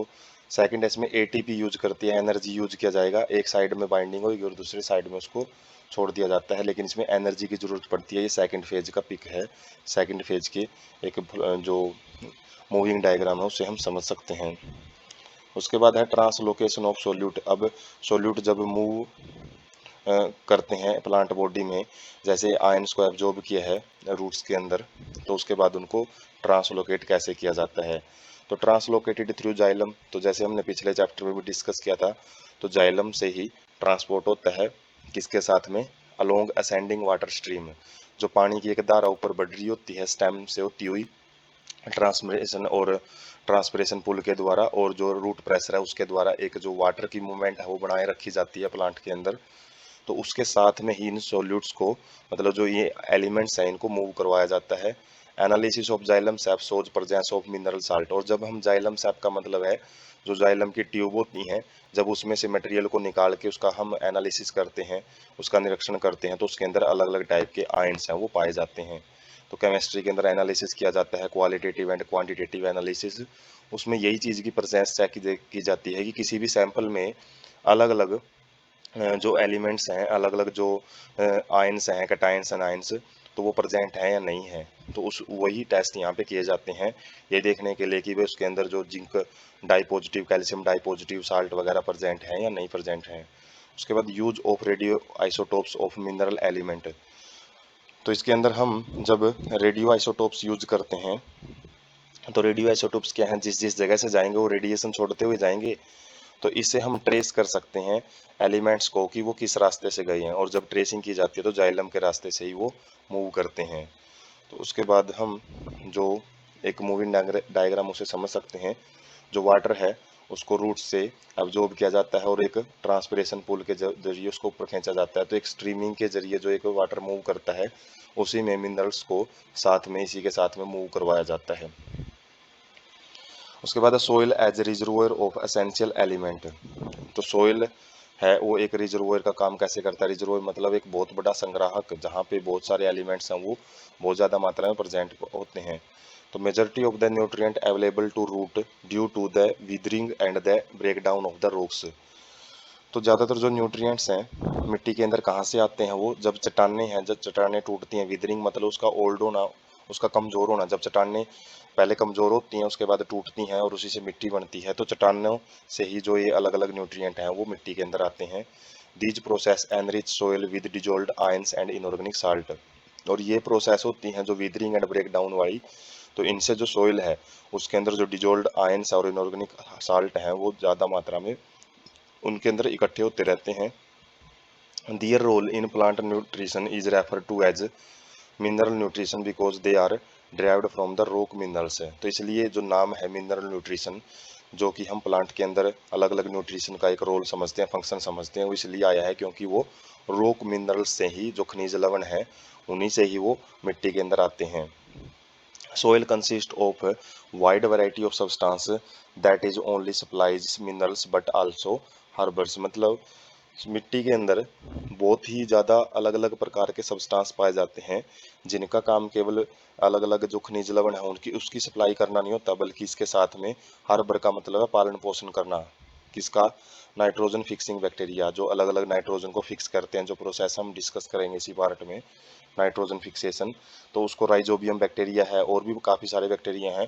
सेकंड है, इसमें एटीपी यूज करती है, एनर्जी यूज किया जाएगा। एक साइड में बाइंडिंग होगी और दूसरी साइड में उसको छोड़ दिया जाता है, लेकिन इसमें एनर्जी की जरूरत पड़ती है। ये सेकंड फेज का पिक है। सेकंड फेज के एक जो मूविंग डायग्राम है उससे हम समझ सकते हैं। उसके बाद है ट्रांसलोकेशन ऑफ सोल्यूट। अब सोल्यूट जब मूव करते हैं प्लांट बॉडी में, जैसे आयंस को एब्जॉर्ब किया है रूट्स के अंदर, तो उसके बाद उनको ट्रांसलोकेट कैसे किया जाता है? तो ट्रांसलोकेटेड थ्रू जाइलम, तो जैसे हमने पिछले चैप्टर में भी डिस्कस किया था, तो जाइलम से ही ट्रांसपोर्ट होता है। किसके साथ में? Along ascending water stream. जो पानी की एक धारा ऊपर बढ़ रही होती है स्टेम से होती हुई, ट्रांसमिशन और ट्रांसपिरेशन पुल के द्वारा, और जो रूट प्रेशर है उसके द्वारा एक जो वाटर की मूवमेंट है वो बनाए रखी जाती है प्लांट के अंदर। तो उसके साथ में ही इन सॉल्यूट्स को, मतलब जो ये एलिमेंट्स हैं, इनको मूव करवाया जाता है। Analysis of xylem SAP shows presence of mineral salt. और जब हम जाइलम सैप का मतलब है जो जाइलम की ट्यूब होती हैं, जब उसमें से मटेरियल को निकाल के उसका हम एनालिसिस करते हैं, उसका निरीक्षण करते हैं, तो उसके अंदर अलग अलग टाइप के आयंस हैं वो पाए जाते हैं। तो केमिस्ट्री के अंदर एनालिसिस किया जाता है, क्वालिटेटिव एंड क्वांटिटेटिव एनालिसिस। उसमें यही चीज़ की प्रेजेंस चेक की जाती है कि किसी भी सैंपल में अलग अलग जो एलिमेंट्स हैं, अलग अलग जो आयंस हैं, कैटायंस एंड आयंस, तो वो प्रेजेंट है या नहीं है। तो उस वही टेस्ट यहाँ पे किए जाते हैं, ये देखने के लिए कि भाई उसके अंदर जो zinc di positive, calcium di positive salt वगैरह प्रेजेंट है या नहीं प्रेजेंट है। उसके बाद use of radio isotopes of mineral element. तो इसके अंदर हम जब रेडियो आइसोटोप्स यूज करते हैं, तो रेडियो आइसोटोप्स क्या हैं? जिस जिस जगह से जाएंगे वो रेडिएशन छोड़ते हुए जाएंगे। तो इससे हम ट्रेस कर सकते हैं एलिमेंट्स को कि वो किस रास्ते से गए हैं, और जब ट्रेसिंग की जाती है तो जाइलम के रास्ते से ही वो मूव करते हैं। तो उसके बाद हम जो एक मूविंग डायग्राम उसे समझ सकते हैं। जो वाटर है उसको रूट से अब्जॉर्ब किया जाता है और एक ट्रांसपिरेशन पुल के जरिए उसको ऊपर खींचा जाता है। तो एक स्ट्रीमिंग के जरिए जो एक वाटर मूव करता है, उसी में मिनरल्स को साथ में, इसी के साथ में मूव करवाया जाता है। उसके बाद है soil as a reservoir of essential element. तो सोइल है वो एक रिजर्वोयर का काम कैसे करता है? रिजर्वोयर मतलब एक बहुत बड़ा संग्राहक, जहाँ पे बहुत सारे एलिमेंट्स हैं वो बहुत ज़्यादा मात्रा में प्रेजेंट होते हैं। तो majority of the nutrient available to root due to the weathering and the break down of the rocks. तो ज़्यादातर जो न्यूट्रिएंट्स हैं मिट्टी के अंदर कहाँ से आते हैं? वो जब चट्टानें हैं, जब चट्टानें टूटती हैं, विदरिंग मतलब उसका ओल्ड होना, उसका कमज़ोर होना। जब चट्टानें पहले कमज़ोर होती हैं, उसके बाद टूटती हैं और उसी से मिट्टी बनती है, तो चट्टानों से ही जो ये अलग अलग न्यूट्रिएंट हैं वो मिट्टी के अंदर आते हैं। These process enrich soil with dissolved ions and inorganic salt. और ये प्रोसेस होती हैं जो विदरिंग एंड ब्रेक डाउन वाली, तो इनसे जो सोइल है उसके अंदर जो डिजोल्ड आयंस और इनऑर्गेनिक साल्ट हैं वो ज़्यादा मात्रा में उनके अंदर इकट्ठे होते रहते हैं। Their role in plant nutrition is referred to as mineral nutrition because they are derived from the rock minerals है। तो इसलिए जो नाम है मिनरल न्यूट्रिशन, जो कि हम प्लांट के अंदर अलग अलग न्यूट्रिशन का एक रोल समझते हैं, फंक्शन समझते हैं, वो इसलिए आया है क्योंकि वो रॉक मिनरल्स से ही, जो खनिज लवण है उन्हीं से ही वो मिट्टी के अंदर आते हैं। Soil consists of a wide variety of substance that is only supplies minerals but also harbors। मतलब मिट्टी के अंदर बहुत ही ज़्यादा अलग अलग प्रकार के सब्सटेंस पाए जाते हैं, जिनका काम केवल अलग अलग जो खनिज लवण है उनकी उसकी सप्लाई करना नहीं होता, बल्कि इसके साथ में हार्बर का मतलब है पालन पोषण करना। किसका? नाइट्रोजन फिक्सिंग बैक्टीरिया, जो अलग अलग नाइट्रोजन को फिक्स करते हैं, जो प्रोसेस हम डिस्कस करेंगे इसी पार्ट में, नाइट्रोजन फिक्सेशन। तो उसको राइजोबियम बैक्टीरिया है और भी काफ़ी सारे बैक्टीरिया हैं,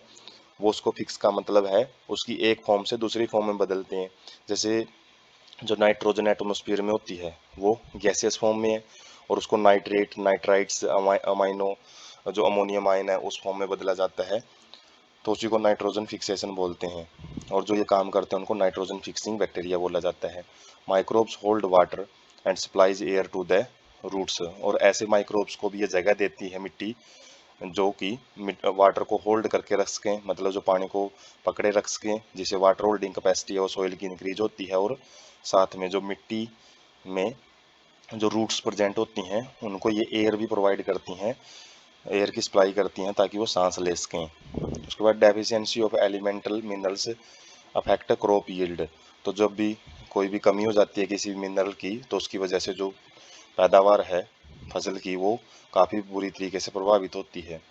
वो उसको फिक्स का मतलब है उसकी एक फॉर्म से दूसरी फॉर्म में बदलते हैं। जैसे जो नाइट्रोजन एटमॉस्फेयर में होती है वो गैसियस फॉर्म में है, और उसको नाइट्रेट, नाइट्राइट्स, अमाइनो, जो अमोनियम आयन है उस फॉर्म में बदला जाता है। तो उसी को नाइट्रोजन फिक्सेशन बोलते हैं। और जो ये काम करते हैं उनको नाइट्रोजन फिक्सिंग बैक्टीरिया बोला जाता है। Microbes hold water and supplies air to the roots. और ऐसे माइक्रोब्स को भी ये जगह देती है मिट्टी, जो कि वाटर को होल्ड करके रख सकें, मतलब जो पानी को पकड़े रख सकें, जिसे वाटर होल्डिंग कैपेसिटी है वो सॉइल की इंक्रीज होती है। और साथ में जो मिट्टी में जो रूट्स प्रेजेंट होती हैं उनको ये एयर भी प्रोवाइड करती हैं, एयर की सप्लाई करती हैं ताकि वो सांस ले सकें। उसके बाद deficiency of elemental minerals affect crop yield. तो जब भी कोई भी कमी हो जाती है किसी भी मिनरल की, तो उसकी वजह से जो पैदावार है फसल की वो काफ़ी बुरी तरीके से प्रभावित होती है।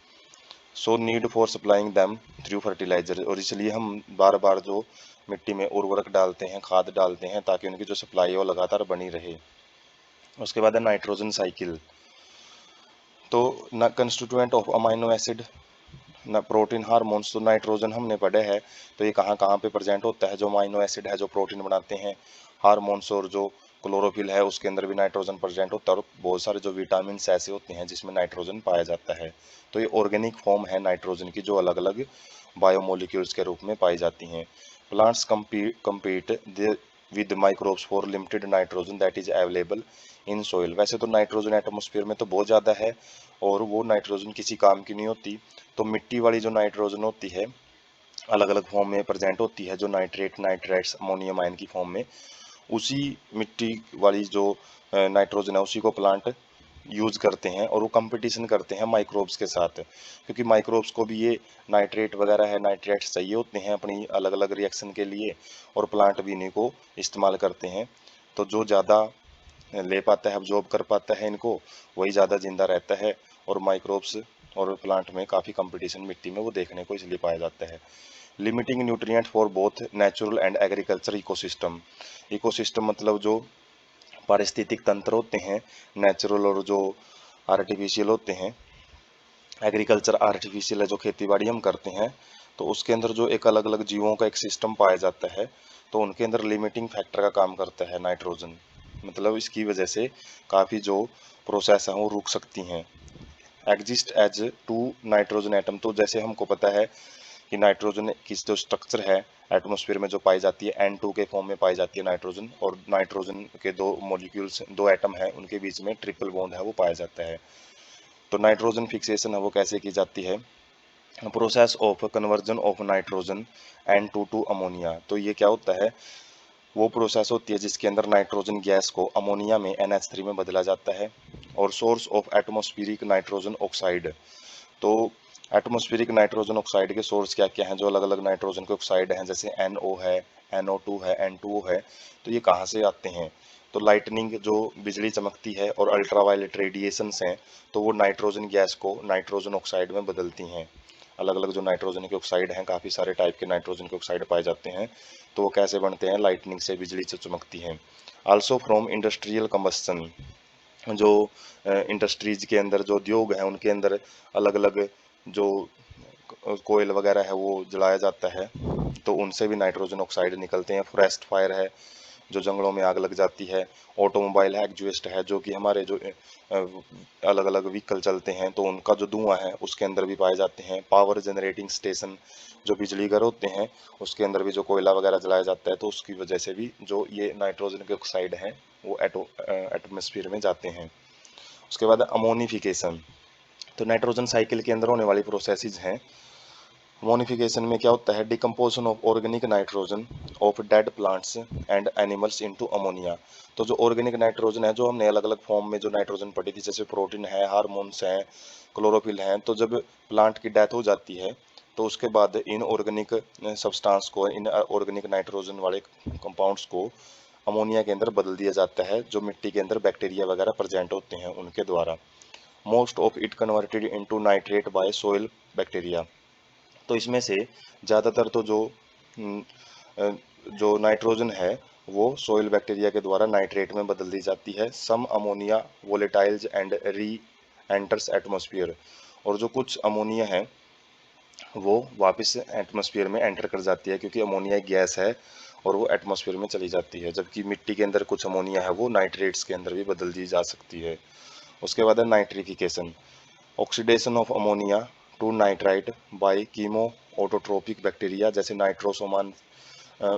So need for supplying them through fertilizer. और इसलिए हम बार बार जो मिट्टी में उर्वरक डालते हैं, खाद डालते हैं, ताकि उनकी जो सप्लाई है वो लगातार बनी रहे। उसके बाद है नाइट्रोजन साइकिल। तो न कंस्टिट्यूएंट ऑफ अमाइनो एसिड, न प्रोटीन, हार्मोन्स। तो नाइट्रोजन हमने पढ़े हैं, तो ये कहाँ कहाँ पे प्रेजेंट होता है। जो अमाइनो एसिड है जो प्रोटीन बनाते हैं, हार्मोन्स और जो क्लोरोफिल है उसके अंदर भी नाइट्रोजन प्रेजेंट होता है। और बहुत सारे जो विटामिन ऐसे होते हैं जिसमें नाइट्रोजन पाया जाता है। तो ये ऑर्गेनिक फॉर्म है नाइट्रोजन की, जो अलग अलग बायोमोलिक्यूल्स के रूप में पाई जाती हैं। Plants compete with microbes for limited nitrogen that is available in soil. वैसे तो नाइट्रोजन एटमॉस्फेयर में तो बहुत ज़्यादा है, और वो नाइट्रोजन किसी काम की नहीं होती। तो मिट्टी वाली जो नाइट्रोजन होती है अलग अलग फॉर्म में प्रेजेंट होती है, जो नाइट्रेट, नाइट्राइट्स, अमोनियम आयन की फॉर्म में। उसी मिट्टी वाली जो नाइट्रोजन है उसी को प्लांट यूज करते हैं, और वो कंपटीशन करते हैं माइक्रोब्स के साथ, क्योंकि माइक्रोब्स को भी ये नाइट्रेट वगैरह है, नाइट्रेट्स चाहिए होते हैं अपनी अलग अलग रिएक्शन के लिए, और प्लांट भी इन्हीं को इस्तेमाल करते हैं। तो जो ज़्यादा ले पाता है, अब्जॉर्ब कर पाता है इनको, वही ज़्यादा जिंदा रहता है। और माइक्रोब्स और प्लांट में काफ़ी कंपटीशन मिट्टी में वो देखने को इसलिए पाया जाता है। Limiting nutrient for both natural and agriculture ecosystem. Ecosystem मतलब जो पारिस्थितिक तंत्र होते हैं, नेचुरल और जो आर्टिफिशियल होते हैं। एग्रीकल्चर आर्टिफिशियल है, जो खेती बाड़ी हम करते हैं, तो उसके अंदर जो एक अलग अलग जीवों का एक सिस्टम पाया जाता है, तो उनके अंदर लिमिटिंग फैक्टर का काम करता है नाइट्रोजन। मतलब इसकी वजह से काफ़ी जो प्रोसेस है वो रुक सकती हैं। Exist as two nitrogen atom. तो जैसे हमको पता है कि नाइट्रोजन की जो स्ट्रक्चर है एटमॉस्फेयर में जो पाई जाती है, N2 के फॉर्म में पाई जाती है नाइट्रोजन, और नाइट्रोजन के दो मॉलिक्यूल्स, दो एटम है, उनके बीच में ट्रिपल बॉन्ड है वो पाया जाता है। तो नाइट्रोजन फिक्सेशन है वो कैसे की जाती है। Process of conversion of nitrogen N2 to ammonia. तो ये क्या होता है, वो प्रोसेस होती है जिसके अंदर नाइट्रोजन गैस को अमोनिया में NH3 में बदला जाता है। और source of atmospheric nitrogen oxide. तो एटमॉस्फेरिक नाइट्रोजन ऑक्साइड के सोर्स क्या क्या हैं, जो अलग अलग नाइट्रोजन के ऑक्साइड हैं, जैसे NO है, NO2 है, N2O है। तो ये कहाँ से आते हैं, तो लाइटनिंग, जो बिजली चमकती है, और अल्ट्रावायलेट रेडिएशंस हैं, तो वो नाइट्रोजन गैस को नाइट्रोजन ऑक्साइड में बदलती हैं। अलग अलग जो नाइट्रोजन के ऑक्साइड हैं, काफ़ी सारे टाइप के नाइट्रोजन के ऑक्साइड पाए जाते हैं। तो वो कैसे बनते हैं, लाइटनिंग से, बिजली से चमकती हैं। Also from industrial combustion. जो इंडस्ट्रीज के अंदर, जो उद्योग हैं, उनके अंदर अलग अलग जो कोयल वगैरह है वो जलाया जाता है, तो उनसे भी नाइट्रोजन ऑक्साइड निकलते हैं। फॉरेस्ट फायर है, जो जंगलों में आग लग जाती है। ऑटोमोबाइल है, एग्जॉस्ट है, जो कि हमारे जो अलग अलग व्हीकल चलते हैं, तो उनका जो धुआं है उसके अंदर भी पाए जाते हैं। पावर जनरेटिंग स्टेशन, जो बिजली घर होते हैं, उसके अंदर भी जो कोयला वगैरह जलाया जाता है, तो उसकी वजह से भी जो ये नाइट्रोजन के ऑक्साइड हैं वो एटमॉस्फेयर में जाते हैं। उसके बाद अमोनिफिकेशन। तो नाइट्रोजन साइकिल के अंदर होने वाली प्रोसेसेस हैं। अमोनिफिकेशन में क्या होता है, decomposition of organic nitrogen of dead plants and animals into ammonia. तो जो ऑर्गेनिक नाइट्रोजन है, जो हमने अलग अलग फॉर्म में जो नाइट्रोजन पढ़ी थी, जैसे प्रोटीन है, हार्मोन्स हैं, क्लोरोफिल हैं, तो जब प्लांट की डेथ हो जाती है, तो उसके बाद इन ऑर्गेनिक सब्सटेंस को, इन ऑर्गेनिक नाइट्रोजन वाले कंपाउंड्स को अमोनिया के अंदर बदल दिया जाता है, जो मिट्टी के अंदर बैक्टीरिया वगैरह प्रेजेंट होते हैं उनके द्वारा। Most of it converted into nitrate by soil bacteria. तो इसमें से ज़्यादातर तो हम्म, अ, जो नाइट्रोजन है वो सोइल बैक्टीरिया के द्वारा नाइट्रेट में बदल दी जाती है। सम ammonia volatiles and re enters atmosphere. और जो कुछ अमोनिया है वो वापस एटमॉस्फेयर में एंटर कर जाती है, क्योंकि अमोनिया एक गैस है और वो एटमॉस्फेयर में चली जाती है। जबकि मिट्टी के अंदर कुछ अमोनिया है वो नाइट्रेट्स के अंदर भी बदल दी जा सकती है। उसके बाद है nitrification. Oxidation of ammonia to nitrite by chemoautotrophic bacteria जैसे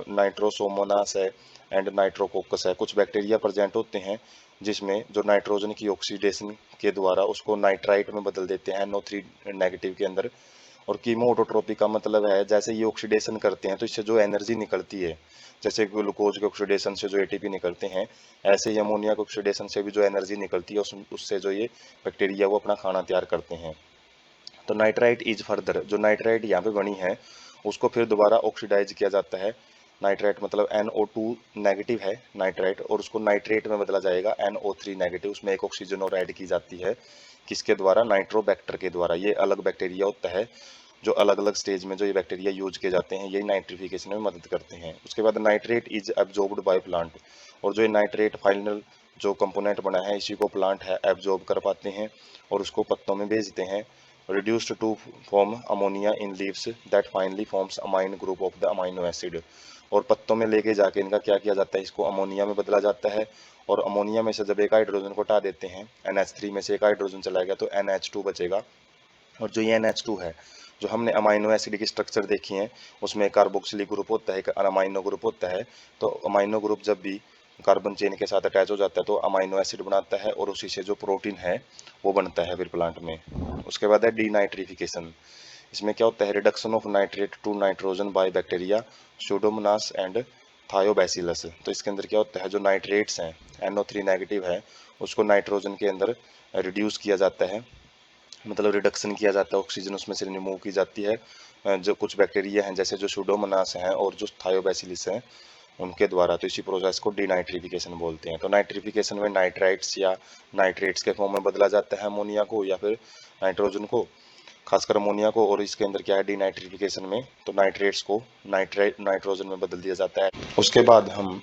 नाइट्रोसोमोनास है एंड नाइट्रोकोकस है। कुछ बैक्टीरिया प्रेजेंट होते हैं जिसमें जो नाइट्रोजन की ऑक्सीडेशन के द्वारा उसको नाइट्राइट में बदल देते हैं NO3 नेगेटिव के अंदर। और कीमो ऑटोट्रोपिक का मतलब है जैसे ये ऑक्सीडेशन करते हैं तो इससे जो एनर्जी निकलती है, जैसे ग्लूकोज के ऑक्सीडेशन से जो एटीपी निकलते हैं, ऐसे ही अमोनिया के ऑक्सीडेशन से भी जो एनर्जी निकलती है उससे जो ये बैक्टीरिया वो अपना खाना तैयार करते हैं। तो नाइट्राइट इज फर्दर, जो नाइट्राइट यहाँ पे बनी है उसको फिर दोबारा ऑक्सीडाइज किया जाता है। नाइट्राइट मतलब NO2 नेगेटिव है नाइट्राइट, और उसको नाइट्रेट में बदला जाएगा NO3 नेगेटिव। उसमें एक ऑक्सीजन और ऐड की जाती है, किसके द्वारा? नाइट्रोबैक्टर के द्वारा। ये अलग बैक्टीरिया होता है जो अलग अलग स्टेज में जो ये बैक्टीरिया यूज किए जाते हैं, यही नाइट्रिफिकेशन में मदद करते हैं। उसके बाद nitrate is absorbed by plant, और जो ये नाइट्रेट फाइनल जो कंपोनेंट बना है इसी को प्लांट है एब्जॉर्ब कर पाते हैं और उसको पत्तों में भेजते हैं। reduced to form ammonia in leaves that finally forms amine group of the amino acid। और पत्तों में लेके जाके इनका क्या किया जाता है, इसको अमोनिया में बदला जाता है। और अमोनिया में से जब एक हाइड्रोजन को हटा देते हैं, NH3 में से एक हाइड्रोजन चला गया तो NH2 बचेगा। और जो ये NH2 है, जो हमने अमाइनो एसिड की स्ट्रक्चर देखी है उसमें कार्बोक्सिलिक ग्रुप होता है, एक अमाइनो ग्रुप होता है। तो अमाइनो ग्रुप जब भी कार्बन चेन के साथ अटैच हो जाता है तो अमाइनो एसिड बनाता है और उसी से जो प्रोटीन है वो बनता है फिर प्लांट में। उसके बाद है डीनाइट्रिफिकेशन। इसमें क्या होता है? Reduction of nitrate to nitrogen by bacteria Pseudomonas and Thiobacillus. तो इसके अंदर क्या होता है, जो नाइट्रेट्स हैं NO3 नेगेटिव है उसको नाइट्रोजन के अंदर रिड्यूस किया जाता है, मतलब रिडक्शन किया जाता है, ऑक्सीजन उसमें से रिमूव की जाती है। जो कुछ बैक्टीरिया हैं जैसे जो स्यूडोमोनास हैं और जो थायोबैसिलस हैं उनके द्वारा। तो इसी प्रोसेस को डीनाइट्रिफिकेशन बोलते हैं। तो नाइट्रिफिकेशन में नाइट्राइट्स या नाइट्रेट्स के फॉर्म में बदला जाता है अमोनिया को या फिर नाइट्रोजन को, खासकर अमोनिया को। और इसके अंदर क्या है डीनाइट्रिफिकेशन में, तो नाइट्रेट्स को नाइट्रोजन में बदल दिया जाता है। उसके बाद हम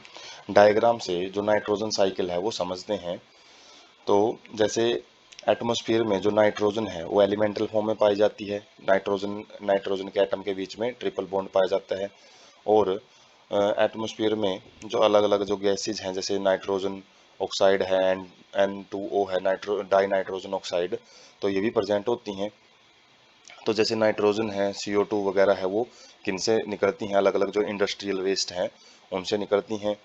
डायग्राम से जो नाइट्रोजन साइकिल है वो समझते हैं। तो जैसे एटमॉस्फेयर में जो नाइट्रोजन है वो एलिमेंटल फॉर्म में पाई जाती है। नाइट्रोजन के एटम के बीच में ट्रिपल बॉन्ड पाया जाता है। और एटमॉस्फेयर में जो अलग अलग जो गैसेज हैं जैसे नाइट्रोजन ऑक्साइड है एंड N2O है, डाई नाइट्रोजन ऑक्साइड, तो ये भी प्रेजेंट होती हैं। तो जैसे नाइट्रोजन है CO2 वगैरह है वो किनसे निकलती हैं? अलग अलग जो इंडस्ट्रियल वेस्ट हैं उनसे निकलती हैं।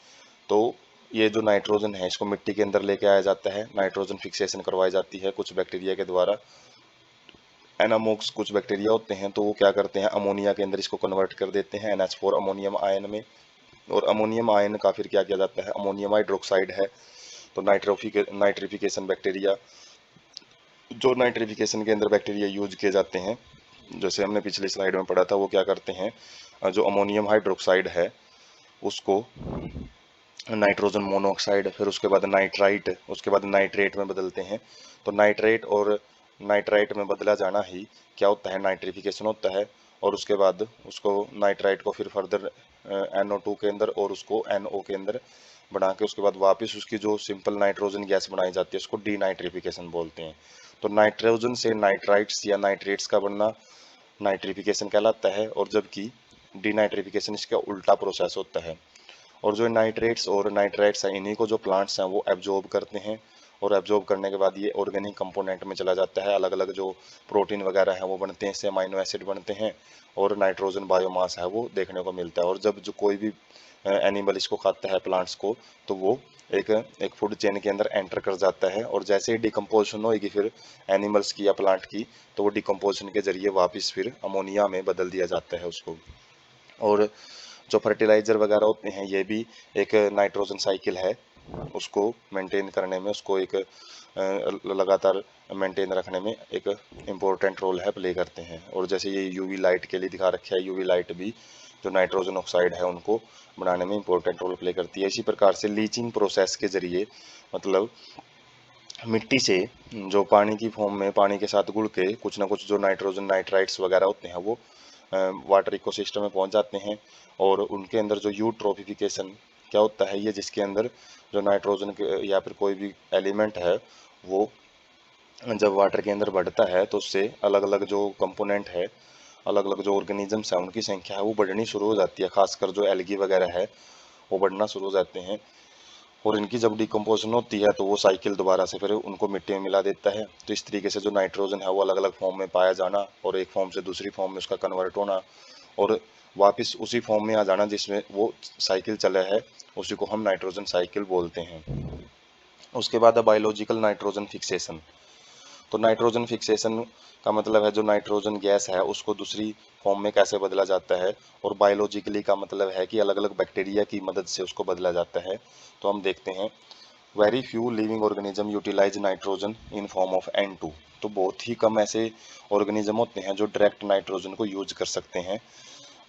तो ये जो नाइट्रोजन है इसको मिट्टी के अंदर लेके आया जाता है, नाइट्रोजन फिक्सेशन करवाई जाती है कुछ बैक्टीरिया के द्वारा। एनामोक्स कुछ बैक्टीरिया होते हैं तो वो क्या करते हैं, अमोनिया के अंदर इसको कन्वर्ट कर देते हैं NH4 अमोनियम आयन में। और अमोनियम आयन का फिर क्या किया जाता है, अमोनियम हाइड्रोक्साइड है। तो नाइट्रिफिकेशन बैक्टीरिया, जो नाइट्रिफिकेशन के अंदर बैक्टीरिया यूज किए जाते हैं, जैसे हमने पिछली स्लाइड में पढ़ा था, वो क्या करते हैं, जो अमोनियम हाइड्रोक्साइड है उसको नाइट्रोजन मोनोऑक्साइड, फिर उसके बाद नाइट्राइट, उसके बाद नाइट्रेट में बदलते हैं। तो नाइट्रेट और नाइट्राइट में बदला जाना ही क्या होता है, नाइट्रिफिकेशन होता है। और उसके बाद उसको नाइट्राइट को फिर फर्दर NO2 के अंदर और उसको NO के अंदर बना के उसके बाद वापस उसकी जो सिंपल नाइट्रोजन गैस बनाई जाती है उसको डीनाइट्रिफिकेशन बोलते हैं। तो नाइट्रोजन से नाइट्राइट्स या नाइट्रेट्स का बनना नाइट्रिफिकेशन कहलाता है, और जबकि डीनाइट्रिफिकेशन इसका उल्टा प्रोसेस होता है। और जो नाइट्रेट्स और नाइट्राइट्स हैं इन्हीं को जो प्लांट्स हैं वो एब्जॉर्ब करते हैं, और एब्जॉर्ब करने के बाद ये ऑर्गेनिक कंपोनेंट में चला जाता है। अलग अलग जो प्रोटीन वगैरह हैं वो बनते हैं, इससे अमाइनो एसिड बनते हैं और नाइट्रोजन बायोमास है वो देखने को मिलता है। और जब जो कोई भी एनिमल इसको खाता है प्लांट्स को, तो वो एक एक फूड चेन के अंदर एंटर कर जाता है। और जैसे ही डिकम्पोजिशन होगी फिर एनिमल्स की या प्लांट की, तो वो डिकम्पोजिशन के जरिए वापस फिर अमोनिया में बदल दिया जाता है उसको। और जो फर्टिलाइजर वगैरह होते हैं ये भी एक नाइट्रोजन साइकिल है, उसको मेंटेन करने में, उसको एक लगातार मेंटेन रखने में एक इम्पोर्टेंट रोल है प्ले करते हैं। और जैसे ये यूवी लाइट के लिए दिखा रखा है, यूवी लाइट भी जो नाइट्रोजन ऑक्साइड है उनको बनाने में इम्पोर्टेंट रोल प्ले करती है। इसी प्रकार से लीचिंग प्रोसेस के जरिए, मतलब मिट्टी से जो पानी की फॉर्म में पानी के साथ गुड़ के कुछ ना कुछ जो नाइट्रोजन नाइट्राइट्स वगैरह होते हैं वो वाटर इकोसिस्टम में पहुंच जाते हैं। और उनके अंदर जो यूट्रोफिकेशन क्या होता है, ये जिसके अंदर जो नाइट्रोजन के या फिर कोई भी एलिमेंट है वो जब वाटर के अंदर बढ़ता है तो उससे अलग अलग जो कंपोनेंट है, अलग अलग जो ऑर्गेनिजम्स हैं उनकी संख्या है वो बढ़नी शुरू हो जाती है। खासकर जो एल्गी वगैरह है वो बढ़ना शुरू हो जाते हैं। और इनकी जब डिकम्पोजिशन होती है तो वो साइकिल दोबारा से फिर उनको मिट्टी में मिला देता है। तो इस तरीके से जो नाइट्रोजन है वो अलग अलग फॉर्म में पाया जाना और एक फॉर्म से दूसरी फॉर्म में उसका कन्वर्ट होना और वापस उसी फॉर्म में आ जाना जिसमें वो साइकिल चला है, उसी को हम नाइट्रोजन साइकिल बोलते हैं। उसके बाद है बायोलॉजिकल नाइट्रोजन फिक्सेशन। तो नाइट्रोजन फिक्सेशन का मतलब है जो नाइट्रोजन गैस है उसको दूसरी फॉर्म में कैसे बदला जाता है, और बायोलॉजिकली का मतलब है कि अलग अलग बैक्टीरिया की मदद से उसको बदला जाता है। तो हम देखते हैं, very few living organism utilize nitrogen in form of N2। तो बहुत ही कम ऐसे ऑर्गेनिज्म होते हैं जो डायरेक्ट नाइट्रोजन को यूज कर सकते हैं।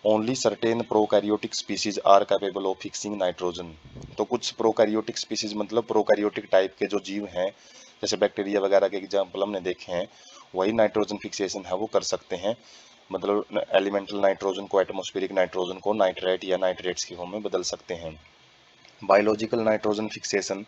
Only certain prokaryotic species are capable of fixing nitrogen. तो कुछ प्रोकैरियोटिक स्पीसीज मतलब प्रोकैरियोटिक टाइप के जो जीव हैं, जैसे बैक्टीरिया वगैरह के एग्जाम्पल हमने देखे हैं, वही नाइट्रोजन फिक्सेशन है वो कर सकते हैं। मतलब एलिमेंटल नाइट्रोजन को, एटमॉस्फेरिक नाइट्रोजन को नाइट्रेट या नाइट्रेट्स की फॉर्म में बदल सकते हैं। बायोलॉजिकल नाइट्रोजन फिक्सेशन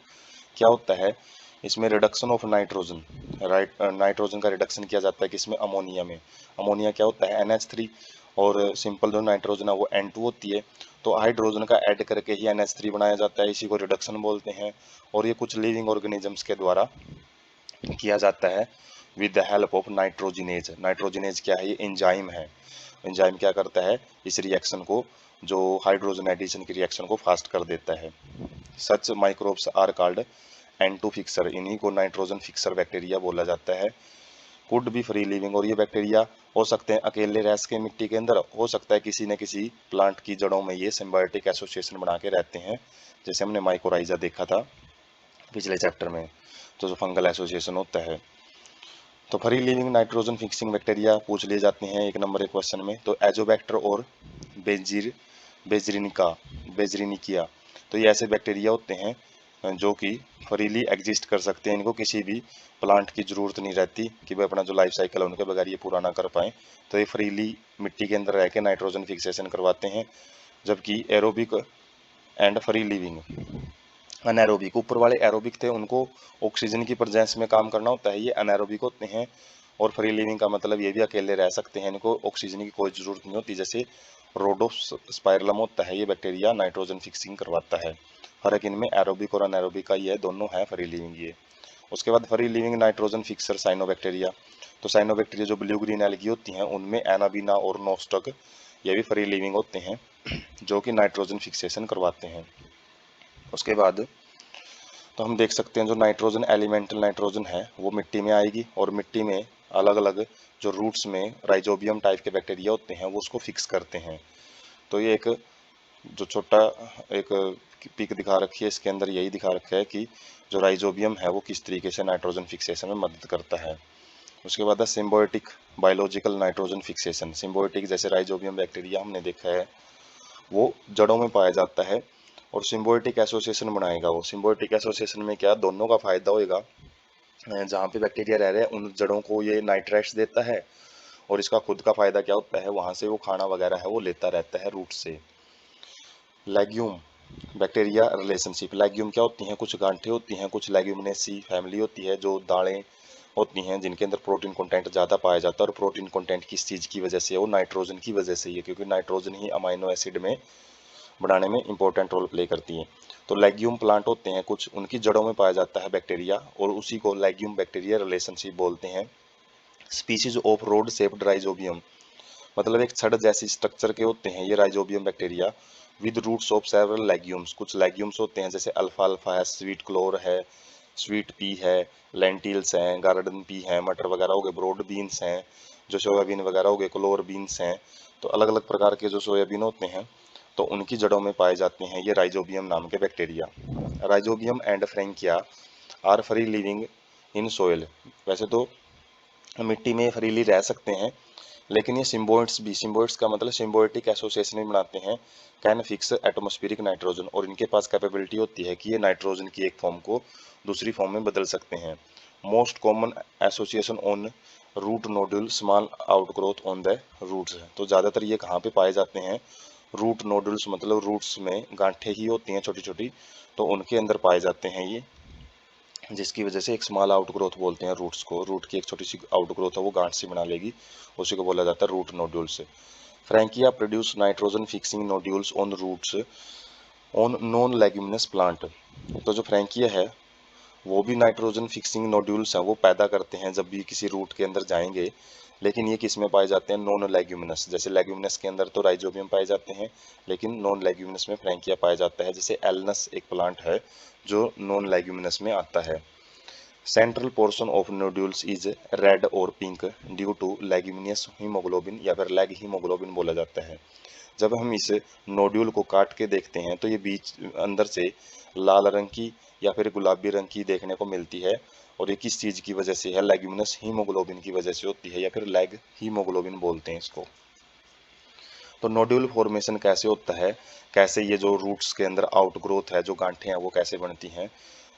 क्या होता है, इसमें रिडक्शन ऑफ नाइट्रोजन, नाइट्रोजन का रिडक्शन किया जाता है किसमें, अमोनिया में। अमोनिया क्या होता है, NH3, और सिंपल जो नाइट्रोजन है वो N2 होती है। तो हाइड्रोजन का ऐड करके ही NH3 बनाया जाता है, इसी को रिडक्शन बोलते हैं। और ये कुछ लिविंग ऑर्गेनिजम्स के द्वारा किया जाता है with the help of nitrogenase. Nitrogenase क्या है, ये एंजाइम है। एंजाइम क्या करता है, इस रिएक्शन को, जो हाइड्रोजन एडिशन की रिएक्शन को फास्ट कर देता है। Such microbes are called N2 fixer, इन्हीं को नाइट्रोजन फिक्सर बैक्टीरिया बोला जाता है। कुड बी फ्री लिविंग, और ये बैक्टीरिया हो सकते हैं अकेले रह सके मिट्टी के अंदर, हो सकता है किसी न किसी प्लांट की जड़ों में ये सिम्बायोटिक एसोसिएशन बना के रहते हैं, जैसे हमने माइकोराइजा देखा था पिछले चैप्टर में, तो जो फंगल एसोसिएशन होता है। तो free living nitrogen fixing bacteria पूछ लिए जाते हैं एक नंबर एक क्वेश्चन में, तो एजोबैक्टर और बेजिर बेजरिनिका बेजरिनिकिया। तो ये ऐसे बैक्टीरिया होते हैं जो कि फ्रीली एग्जिस्ट कर सकते हैं, इनको किसी भी प्लांट की जरूरत नहीं रहती कि वे अपना जो लाइफ साइकिल है उनके बगैर ये पूरा ना कर पाए। तो ये फ्रीली मिट्टी के अंदर रह के नाइट्रोजन फिक्सेशन करवाते हैं। जबकि aerobic and free living anaerobic, ऊपर वाले एरोबिक थे, उनको ऑक्सीजन की प्रेजेंस में काम करना होता है, ये अनएरोबिक होते हैं। और फ्री लिविंग का मतलब ये भी अकेले रह सकते हैं, इनको ऑक्सीजन की कोई ज़रूरत नहीं होती। जैसे रोडोस्पाइरलम होता है, ये बैक्टीरिया नाइट्रोजन फिक्सिंग करवाता है। फर्क इनमें एरोबिक और अनएरोबिक का ही है, दोनों है फ्री लिविंग ये। उसके बाद free living nitrogen fixer cyanobacteria. तो साइनोबैक्टीरिया जो ब्लू ग्रीन एल्गी होती हैं उनमें एनाबीना और नोस्टक, ये भी फ्री लिविंग होते हैं जो कि नाइट्रोजन फिक्सेशन करवाते हैं। उसके बाद तो हम देख सकते हैं जो नाइट्रोजन एलिमेंटल नाइट्रोजन है वो मिट्टी में आएगी, और मिट्टी में अलग अलग जो रूट्स में राइजोबियम टाइप के बैक्टीरिया होते हैं वो उसको फिक्स करते हैं। तो ये एक जो छोटा एक पिक दिखा रखी है, इसके अंदर यही दिखा रखा है कि जो राइजोबियम है वो किस तरीके से नाइट्रोजन फिक्सेशन में मदद करता है। उसके बाद है symbiotic biological nitrogen fixation. Symbiotic जैसे राइजोबियम बैक्टीरिया हमने देखा है वो जड़ों में पाया जाता है, और सिम्बायोटिक एसोसिएशन बनाएगा। वो सिम्बायोटिक एसोसिएशन में क्या, दोनों का फायदा होएगा। जहाँ पे बैक्टीरिया रह रहे हैं उन जड़ों को ये नाइट्रेट्स देता है, और इसका खुद का फायदा क्या होता है, वहां से वो खाना वगैरह है वो लेता रहता है रूट से। Legume bacteria relationship. लेग्यूम क्या होती हैं, कुछ गांठें होती हैं, कुछ लेग्यूमिनेसी फैमिली होती है जो दालें होती हैं जिनके अंदर प्रोटीन कंटेंट ज़्यादा पाया जाता है। और प्रोटीन कंटेंट किस चीज़ की वजह से है, वो नाइट्रोजन की वजह से ही है, क्योंकि नाइट्रोजन ही अमाइनो एसिड में बनाने में इंपॉर्टेंट रोल प्ले करती हैं। तो लेग्यूम प्लांट होते हैं कुछ, उनकी जड़ों में पाया जाता है बैक्टीरिया, और उसी को लेग्यूम बैक्टीरिया रिलेशनशिप बोलते हैं। Species of rod shaped Rhizobium, मतलब एक छड़ जैसी स्ट्रक्चर के होते हैं ये Rhizobium bacteria, with roots of several legumes. कुछ लेग्यूम्स होते हैं जैसे अल्फा अल्फा है, स्वीट क्लोर है, स्वीट पी है, लेंटिल्स हैं, गार्डन पी हैं, मटर वगैरह हो गए, ब्रोड बीन्स हैं, जो सोयाबीन वगैरह हो गए, क्लोर बीन्स हैं। तो अलग अलग प्रकार के जो सोयाबीन होते हैं तो उनकी जड़ों में पाए जाते हैं ये राइजोबियम नाम के bacteria. Rhizobium and Frankia are free living in soil. वैसे तो मिट्टी में फ्रीली रह सकते हैं, लेकिन ये सिम्बोइड्स भी, सिम्बोइड्स का मतलब सिम्बोइटिक एसोसिएशन भी बनाते हैं, कैन फिक्स एटमॉस्फेरिक नाइट्रोजन, और इनके पास कैपेबिलिटी होती है कि ये नाइट्रोजन की एक फॉर्म को दूसरी फॉर्म में बदल सकते हैं। Most common association on root nodule small outgrowth on the roots है। तो ज़्यादातर ये कहाँ पे पाए जाते हैं, रूट नोडल्स मतलब रूट्स में गांठें ही होती हैं छोटी छोटी, तो उनके अंदर पाए जाते हैं ये, जिसकी वजह से एक स्मॉल आउटग्रोथ बोलते हैं रूट्स को। रूट की एक छोटी सी आउटग्रोथ है वो गांठ सी बना लेगी, उसी को बोला जाता है root nodules. Frankia produce nitrogen fixing nodules on roots on non leguminous plant. तो जो फ्रैंकिया है वो भी नाइट्रोजन फिक्सिंग नोड्यूल्स हैं वो पैदा करते हैं जब भी किसी रूट के अंदर जाएंगे, लेकिन ये किस में पाए जाते हैं, नॉन लेग्यूमिनस। जैसे लेग्यूमिनस के अंदर तो राइजोबियम पाए जाते हैं, लेकिन नॉन लेग्यूमिनस में फ्रैंकिया पाया जाता है। जैसे एलनस एक प्लांट है जो नॉन लेग्यूमिनस में आता है। Central portion of nodules is red और pink due to leguminous haemoglobin या फिर लैग हीमोग्लोबिन बोला जाता है। जब हम इस नोड्यूल को काट के देखते हैं तो ये बीच अंदर से लाल रंग की या फिर गुलाबी रंग की देखने को मिलती है, और ये किस चीज़ की वजह से है, लेग्यूमिनस हीमोग्लोबिन की वजह से होती है या फिर लैग हीमोग्लोबिन बोलते हैं इसको। तो नोड्यूल फॉर्मेशन कैसे होता है, कैसे ये जो रूट्स के अंदर आउट ग्रोथ है, जो गांठें हैं वो कैसे बनती हैं,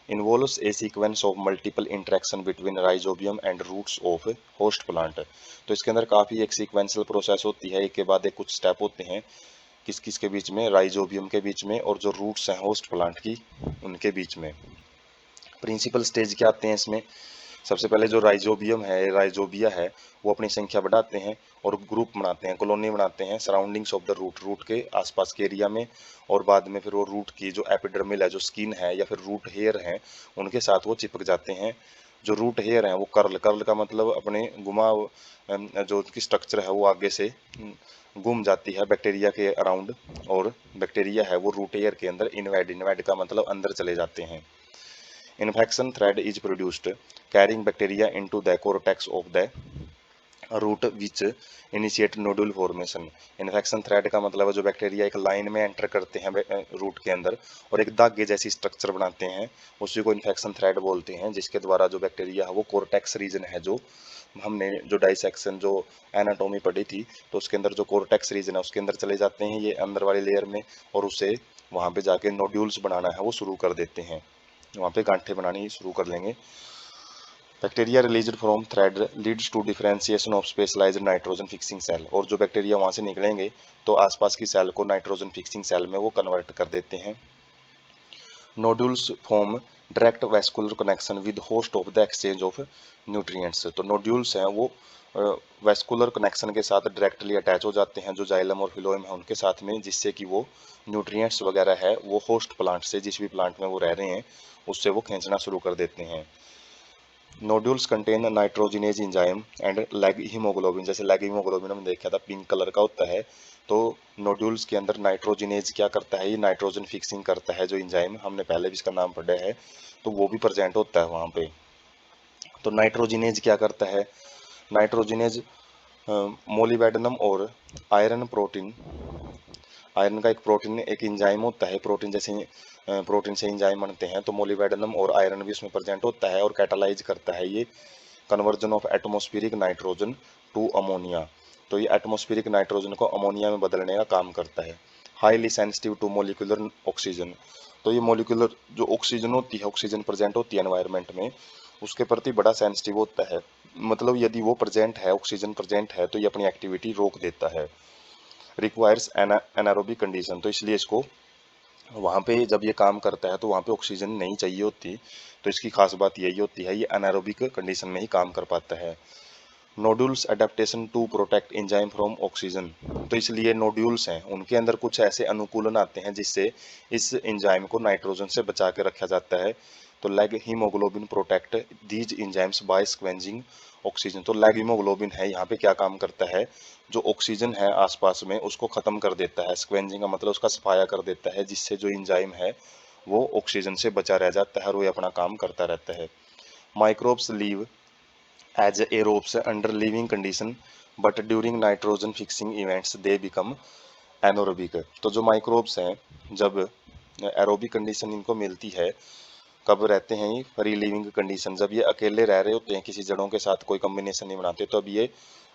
involves a sequence of multiple interaction between Rhizobium and roots of host plant. तो इसके अंदर काफ़ी एक सीक्वेंशियल प्रोसेस होती है, एक के बाद एक कुछ स्टेप होते हैं, किस किस के बीच में, राइजोबियम के बीच में और जो रूट्स हैं होस्ट प्लांट की उनके बीच में। प्रिंसिपल स्टेज क्या आते हैं इसमें, सबसे पहले जो राइजोबियम है, राइजोबिया है, वो अपनी संख्या बढ़ाते हैं और ग्रुप बनाते हैं, कॉलोनी बनाते हैं surroundings of the root, root के आसपास के एरिया में। और बाद में फिर वो रूट की जो एपिडर्मिल है, जो स्किन है या फिर रूट हेयर है, उनके साथ वो चिपक जाते हैं। जो रूट हेयर हैं वो कर्ल, कर्ल का मतलब अपने जो उनकी स्ट्रक्चर है वो आगे से घूम जाती है बैक्टीरिया के अराउंड, और बैक्टीरिया है वो रूट हेयर के अंदर इनवाइड, इनवाइड का मतलब अंदर चले जाते हैं। Infection thread is produced, carrying bacteria into the cortex of the root which initiate nodule formation. Infection thread का मतलब है जो बैक्टीरिया एक लाइन में एंटर करते हैं रूट के अंदर और एक धागे जैसी स्ट्रक्चर बनाते हैं, उसी को इन्फेक्शन थ्रेड बोलते हैं, जिसके द्वारा जो बैक्टीरिया है वो कोर्टेक्स रीजन है, जो हमने जो डाइसेक्शन जो एनाटोमी पढ़ी थी तो उसके अंदर जो कोर्टेक्स रीजन है उसके अंदर चले जाते हैं ये अंदर वाली लेयर में, और उसे वहाँ पे जाके नोड्यूल्स बनाना है वो शुरू कर देते हैं, वहाँ पे गांठें बनानी शुरू कर लेंगे। Bacteria released from thread leads to differentiation of specialized nitrogen fixing cell. और जो बैक्टीरिया वहाँ से निकलेंगे तो आसपास की सेल को नाइट्रोजन फिक्सिंग सेल में वो कन्वर्ट कर देते हैं। Nodules form direct vascular connection with host of the exchange of nutrients. तो नोड्यूल्स हैं वो वैस्कुलर कनेक्शन के साथ डायरेक्टली अटैच हो जाते हैं जो जाइलम और फिलोएम है उनके साथ में, जिससे कि वो न्यूट्रिएंट्स वगैरह है वो होस्ट प्लांट से, जिस भी प्लांट में वो रह रहे हैं उससे वो खींचना शुरू कर देते हैं। Nodules contain nitrogenase enzyme and lag haemoglobin. जैसे लैग हीमोग्लोबिन हमने देखा था पिंक कलर का होता है, तो नोड्यूल्स के अंदर नाइट्रोजिनेज क्या करता है, ये नाइट्रोजन फिक्सिंग करता है जो एंजाइम, हमने पहले भी इसका नाम पढ़ा है, तो वो भी प्रेजेंट होता है वहाँ पे। तो नाइट्रोजिनेज क्या करता है, नाइट्रोजिनेज मोलिबेडनम और आयरन प्रोटीन, आयरन का एक प्रोटीन एक एंजाइम होता है, प्रोटीन जैसे प्रोटीन से एंजाइम बनते हैं, तो मोलिबेडनम और आयरन भी उसमें प्रेजेंट होता है और कैटालाइज करता है ये conversion of atmospheric nitrogen to ammonia. तो ये एटमॉस्फेरिक नाइट्रोजन को अमोनिया में बदलने का काम करता है। Highly sensitive to molecular oxygen. तो ये मोलिकुलर जो ऑक्सीजन होती है, ऑक्सीजन प्रेजेंट होती है एनवायरनमेंट में, उसके प्रति बड़ा सेंसिटिव होता है, मतलब यदि वो प्रेजेंट है, ऑक्सीजन प्रेजेंट है तो ये अपनी एक्टिविटी रोक देता है। रिक्वायर्स एनारोबिक कंडीशन, तो इसलिए इसको वहाँ पे जब ये काम करता है तो वहाँ पे ऑक्सीजन नहीं चाहिए होती, तो इसकी खास बात यही होती है ये एनारोबिक कंडीशन में ही काम कर पाता है। Nodules adaptation to protect enzyme from oxygen. तो इसलिए नोड्यूल्स हैं उनके अंदर कुछ ऐसे अनुकूलन आते हैं जिससे इस एंजाइम को नाइट्रोजन से बचा के रखा जाता है। तो leg haemoglobin protect these enzymes by scavenging oxygen. तो लैग हीमोग्लोबिन है यहाँ पे क्या काम करता है, जो ऑक्सीजन है आसपास में उसको खत्म कर देता है, स्क्वेंजिंग का मतलब उसका सफाया कर देता है, जिससे जो एंजाइम है वो ऑक्सीजन से बचा रह जाता है और वो अपना काम करता रहता है। Microbes leave as aerobes under living condition but during nitrogen fixing events they become anaerobic। तो जो माइक्रोब्स हैं जब एरोबिक कंडीशन इनको मिलती है, कब रहते हैं ये फ्री लिविंग कंडीशन, जब ये अकेले रह रहे होते हैं किसी जड़ों के साथ कोई कम्बिनेशन नहीं बनाते, तो अब ये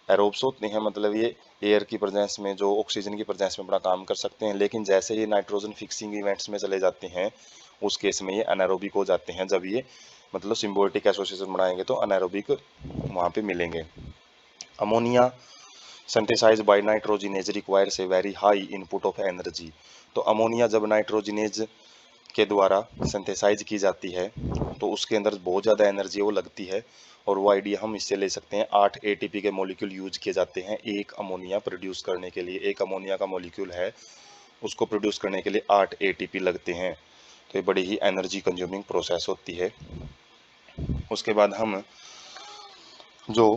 एरोब्स होते हैं, मतलब ये एयर की प्रेजेंस में जो ऑक्सीजन की प्रेजेंस में अपना काम कर सकते हैं, लेकिन जैसे ये नाइट्रोजन फिक्सिंग इवेंट्स में चले जाते हैं उस केस में ये अनारोबिक हो जाते हैं, जब ये मतलब सिम्बायोटिक एसोसिएशन बनाएंगे तो अनारोबिक वहाँ पे मिलेंगे। Ammonia synthesize by nitrogenase requires a very high input of energy. तो अमोनिया जब नाइट्रोजिनेज के द्वारा सिंथेसाइज की जाती है तो उसके अंदर बहुत ज़्यादा एनर्जी वो लगती है, और वो आइडिया हम इससे ले सकते हैं 8 एटीपी के मॉलिक्यूल यूज किए जाते हैं एक अमोनिया प्रोड्यूस करने के लिए। एक अमोनिया का मॉलिक्यूल है उसको प्रोड्यूस करने के लिए 8 एटीपी लगते हैं। तो ये बड़ी ही एनर्जी कंज्यूमिंग प्रोसेस होती है। उसके बाद हम जो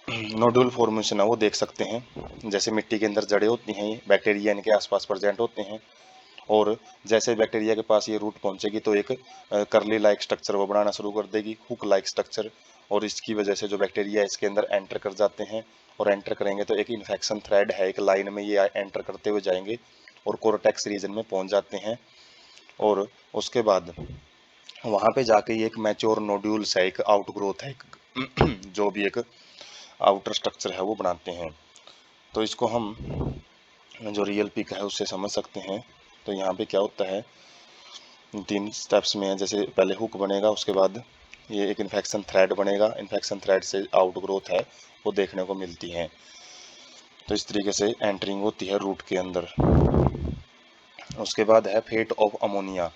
नोडुल फॉर्मेशन है वो देख सकते हैं। जैसे मिट्टी के अंदर जड़ें होती हैं, ये बैक्टीरिया इनके आसपास प्रेजेंट होते हैं, और जैसे बैक्टीरिया के पास ये रूट पहुंचेगी तो एक करली लाइक स्ट्रक्चर वो बनाना शुरू कर देगी, हुक लाइक स्ट्रक्चर। और इसकी वजह से जो बैक्टीरिया इसके अंदर एंटर कर जाते हैं, और एंटर करेंगे तो एक इन्फेक्शन थ्रेड है, एक लाइन में ये एंटर करते हुए जाएंगे और कोर्टेक्स रीजन में पहुंच जाते हैं। और उसके बाद वहां पे जाके ये एक मैच्योर नोड्यूल्स है, एक आउट ग्रोथ है, एक जो भी एक आउटर स्ट्रक्चर है वो बनाते हैं। तो इसको हम जो रियल पिक है उससे समझ सकते हैं। तो यहाँ पे क्या होता है, 3 स्टेप्स में है। जैसे पहले हुक बनेगा, उसके बाद ये एक इन्फेक्शन थ्रेड बनेगा, इन्फेक्शन थ्रेड से आउट ग्रोथ है वो देखने को मिलती है। तो इस तरीके से एंटरिंग होती है रूट के अंदर। उसके बाद है फेट ऑफ अमोनिया।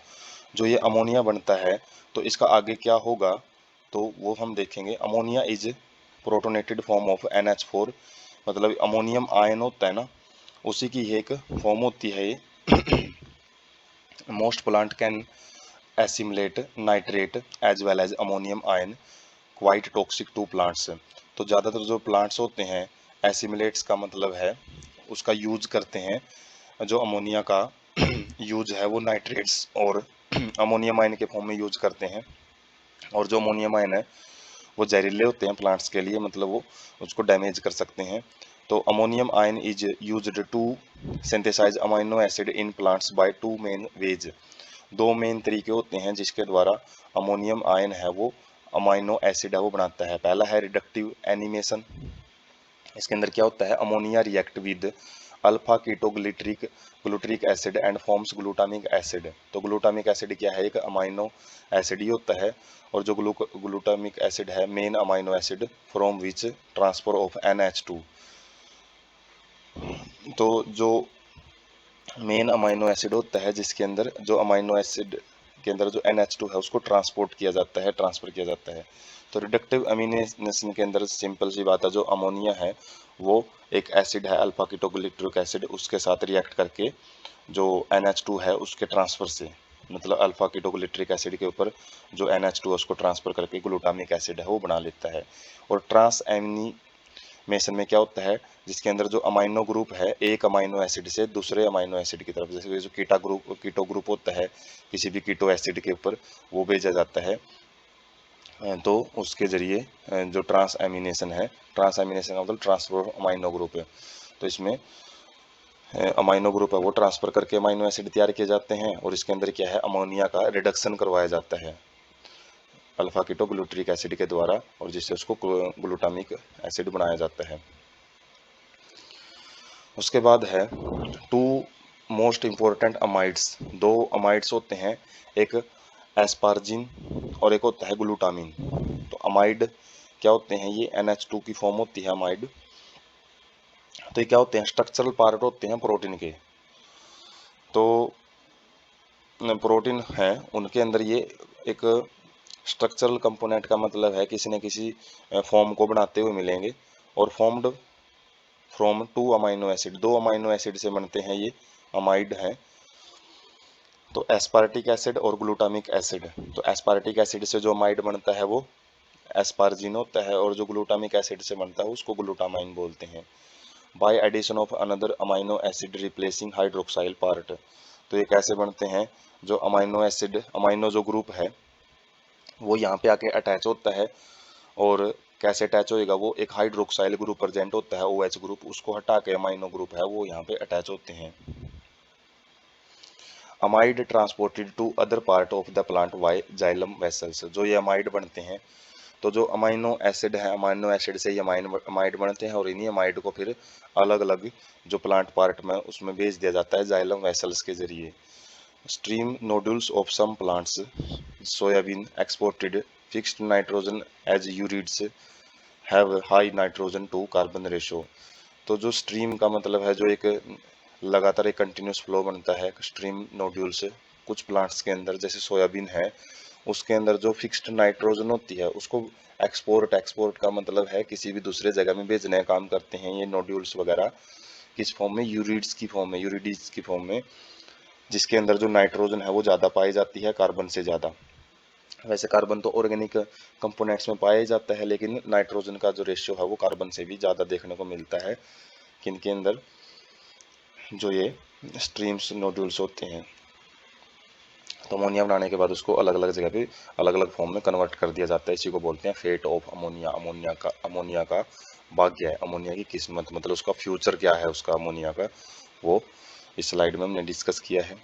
जो ये अमोनिया बनता है तो इसका आगे क्या होगा तो वो हम देखेंगे। Ammonia is protonated form of NH4, मतलब अमोनियम आयन होता है ना, उसी की एक फॉर्म होती है ये। Most plant can assimilate nitrate as well as ammonium ion, quite toxic to plants। तो ज़्यादातर जो प्लांट्स होते हैं एसिमिलेट्स का मतलब है उसका यूज करते हैं, जो अमोनिया का यूज है वो नाइट्रेट्स और अमोनियम आयन के फॉर्म में यूज करते हैं। और जो अमोनियम आयन है वो जहरीले होते हैं प्लांट्स के लिए, मतलब वो उसको डैमेज कर सकते हैं। तो ammonium ion is used to synthesize amino acid in plants by 2 main ways. 2 main तरीके होते हैं जिसके द्वारा अमोनियम आयन है वो अमाइनो एसिड है वो बनाता है। पहला है रिडक्टिव एनिमेशन। इसके अंदर क्या होता है, ammonia react with alpha ketoglutaric glutaric acid and forms glutamic acid. तो ग्लूटामिक एसिड क्या है, एक अमाइनो एसिड ही होता है, और जो ग्लूटामिक एसिड है main amino acid from which transfer of NH2। तो जो मेन अमाइनो एसिड होता है जिसके अंदर जो अमाइनो एसिड के अंदर जो NH2 है उसको ट्रांसपोर्ट किया जाता है, ट्रांसफर किया जाता है। तो रिडक्टिव अमीनेशन के अंदर सिंपल सी बात है, जो अमोनिया है वो एक एसिड है अल्फा कीटोग्लिट्रिक एसिड, उसके साथ रिएक्ट करके जो NH2 है उसके ट्रांसफर से, मतलब अल्फा कीटोग्लिट्रिक एसिड के ऊपर जो NH2 है उसको ट्रांसफर करके ग्लूटामिक एसिड है वो बना लेता है। और ट्रांस मेसन में क्या होता है, जिसके अंदर जो अमाइनो ग्रुप है एक अमाइनो एसिड से दूसरे अमाइनो एसिड की तरफ, जैसे जो कीटो ग्रुप होता है किसी भी कीटो एसिड के ऊपर वो भेजा जाता है। तो उसके जरिए जो ट्रांस एमिनेशन है, ट्रांस एमिनेशन का मतलब ट्रांसफर ऑफ अमाइनो ग्रुप है। तो इसमें अमाइनो ग्रुप है वो ट्रांसफर करके अमाइनो एसिड तैयार किए जाते हैं, और इसके अंदर क्या है, अमोनिया का रिडक्शन करवाया जाता है अल्फा कीटोग्लूट्रिक एसिड के द्वारा, और जिससे उसको ग्लूटामिक एसिड बनाया जाता है। उसके बाद है 2 मोस्ट इम्पोर्टेंट अमाइड्स। 2 अमाइड्स होते हैं, एक एस्पार्जिन और एक होता है ग्लूटामिन। तो अमाइड क्या होते हैं, ये NH2 की फॉर्म होती है अमाइड। तो ये क्या होते हैं, स्ट्रक्चरल पार्ट होते हैं प्रोटीन के। तो प्रोटीन है उनके अंदर ये एक स्ट्रक्चरल कंपोनेंट का मतलब है किसी न किसी फॉर्म को बनाते हुए मिलेंगे, और formed from 2 amino acid, 2 amino acid से बनते हैं ये अमाइड हैं। तो एस्पार्टिक एसिड और ग्लूटामिक एसिड। तो एस्पार्टिक एसिड से जो अमाइड बनता है वो एस्पार्जिन होता है, और जो ग्लूटामिक एसिड से बनता है उसको ग्लूटामाइन बोलते हैं। By addition of another amino acid replacing hydroxyl part. तो ये कैसे बनते हैं, जो अमाइनो एसिड, अमाइनो जो ग्रुप है वो यहाँ पे आके अटैच होता है, और कैसे अटैच होएगा, वो एक हाइड्रोक्साइल ग्रुप प्रेजेंट होता है OH ग्रुप, उसको हटा के अमाइनो ग्रुप है वो यहाँ पे अटैच होते हैं। Amide transported to other part of the plant by xylem vessels. जो ये अमाइड बनते हैं, तो जो अमाइनो एसिड है, अमाइनो एसिड से ये अमाइड बनते हैं, और इन्हीं अमाइड को फिर अलग अलग जो प्लांट पार्ट में उसमें भेज दिया जाता है जाइलम वेसल्स के जरिए। Stream nodules of some plants soybean exported fixed nitrogen as ureides have high nitrogen to carbon ratio. तो जो स्ट्रीम का मतलब है जो एक लगातार एक कंटिन्यूस फ्लो बनता है स्ट्रीम नोड्यूल से कुछ प्लांट्स के अंदर, जैसे सोयाबीन है उसके अंदर जो फिक्स्ड नाइट्रोजन होती है उसको एक्सपोर्ट का मतलब है किसी भी दूसरे जगह में भेजने का काम करते हैं ये नोड्यूल्स वगैरह। किस फॉर्म में, यूरिड्स की फॉर्म में, यूरिडीज की फॉर्म में, जिसके अंदर जो नाइट्रोजन है वो ज़्यादा पाई जाती है कार्बन से ज़्यादा। वैसे कार्बन तो ऑर्गेनिक कंपोनेंट्स में पाया ही जाता है, लेकिन नाइट्रोजन का जो रेशियो है वो कार्बन से भी ज़्यादा देखने को मिलता है किनके अंदर, जो ये स्ट्रीम्स नोड्यूल्स होते हैं। तो अमोनिया बनाने के बाद उसको अलग अलग जगह पे अलग अलग फॉर्म में कन्वर्ट कर दिया जाता है। इसी को बोलते हैं फेट ऑफ अमोनिया। अमोनिया का भाग्य है, अमोनिया की किस्मत, मतलब उसका फ्यूचर क्या है उसका, अमोनिया का, वो इस स्लाइड में हमने डिस्कस किया है।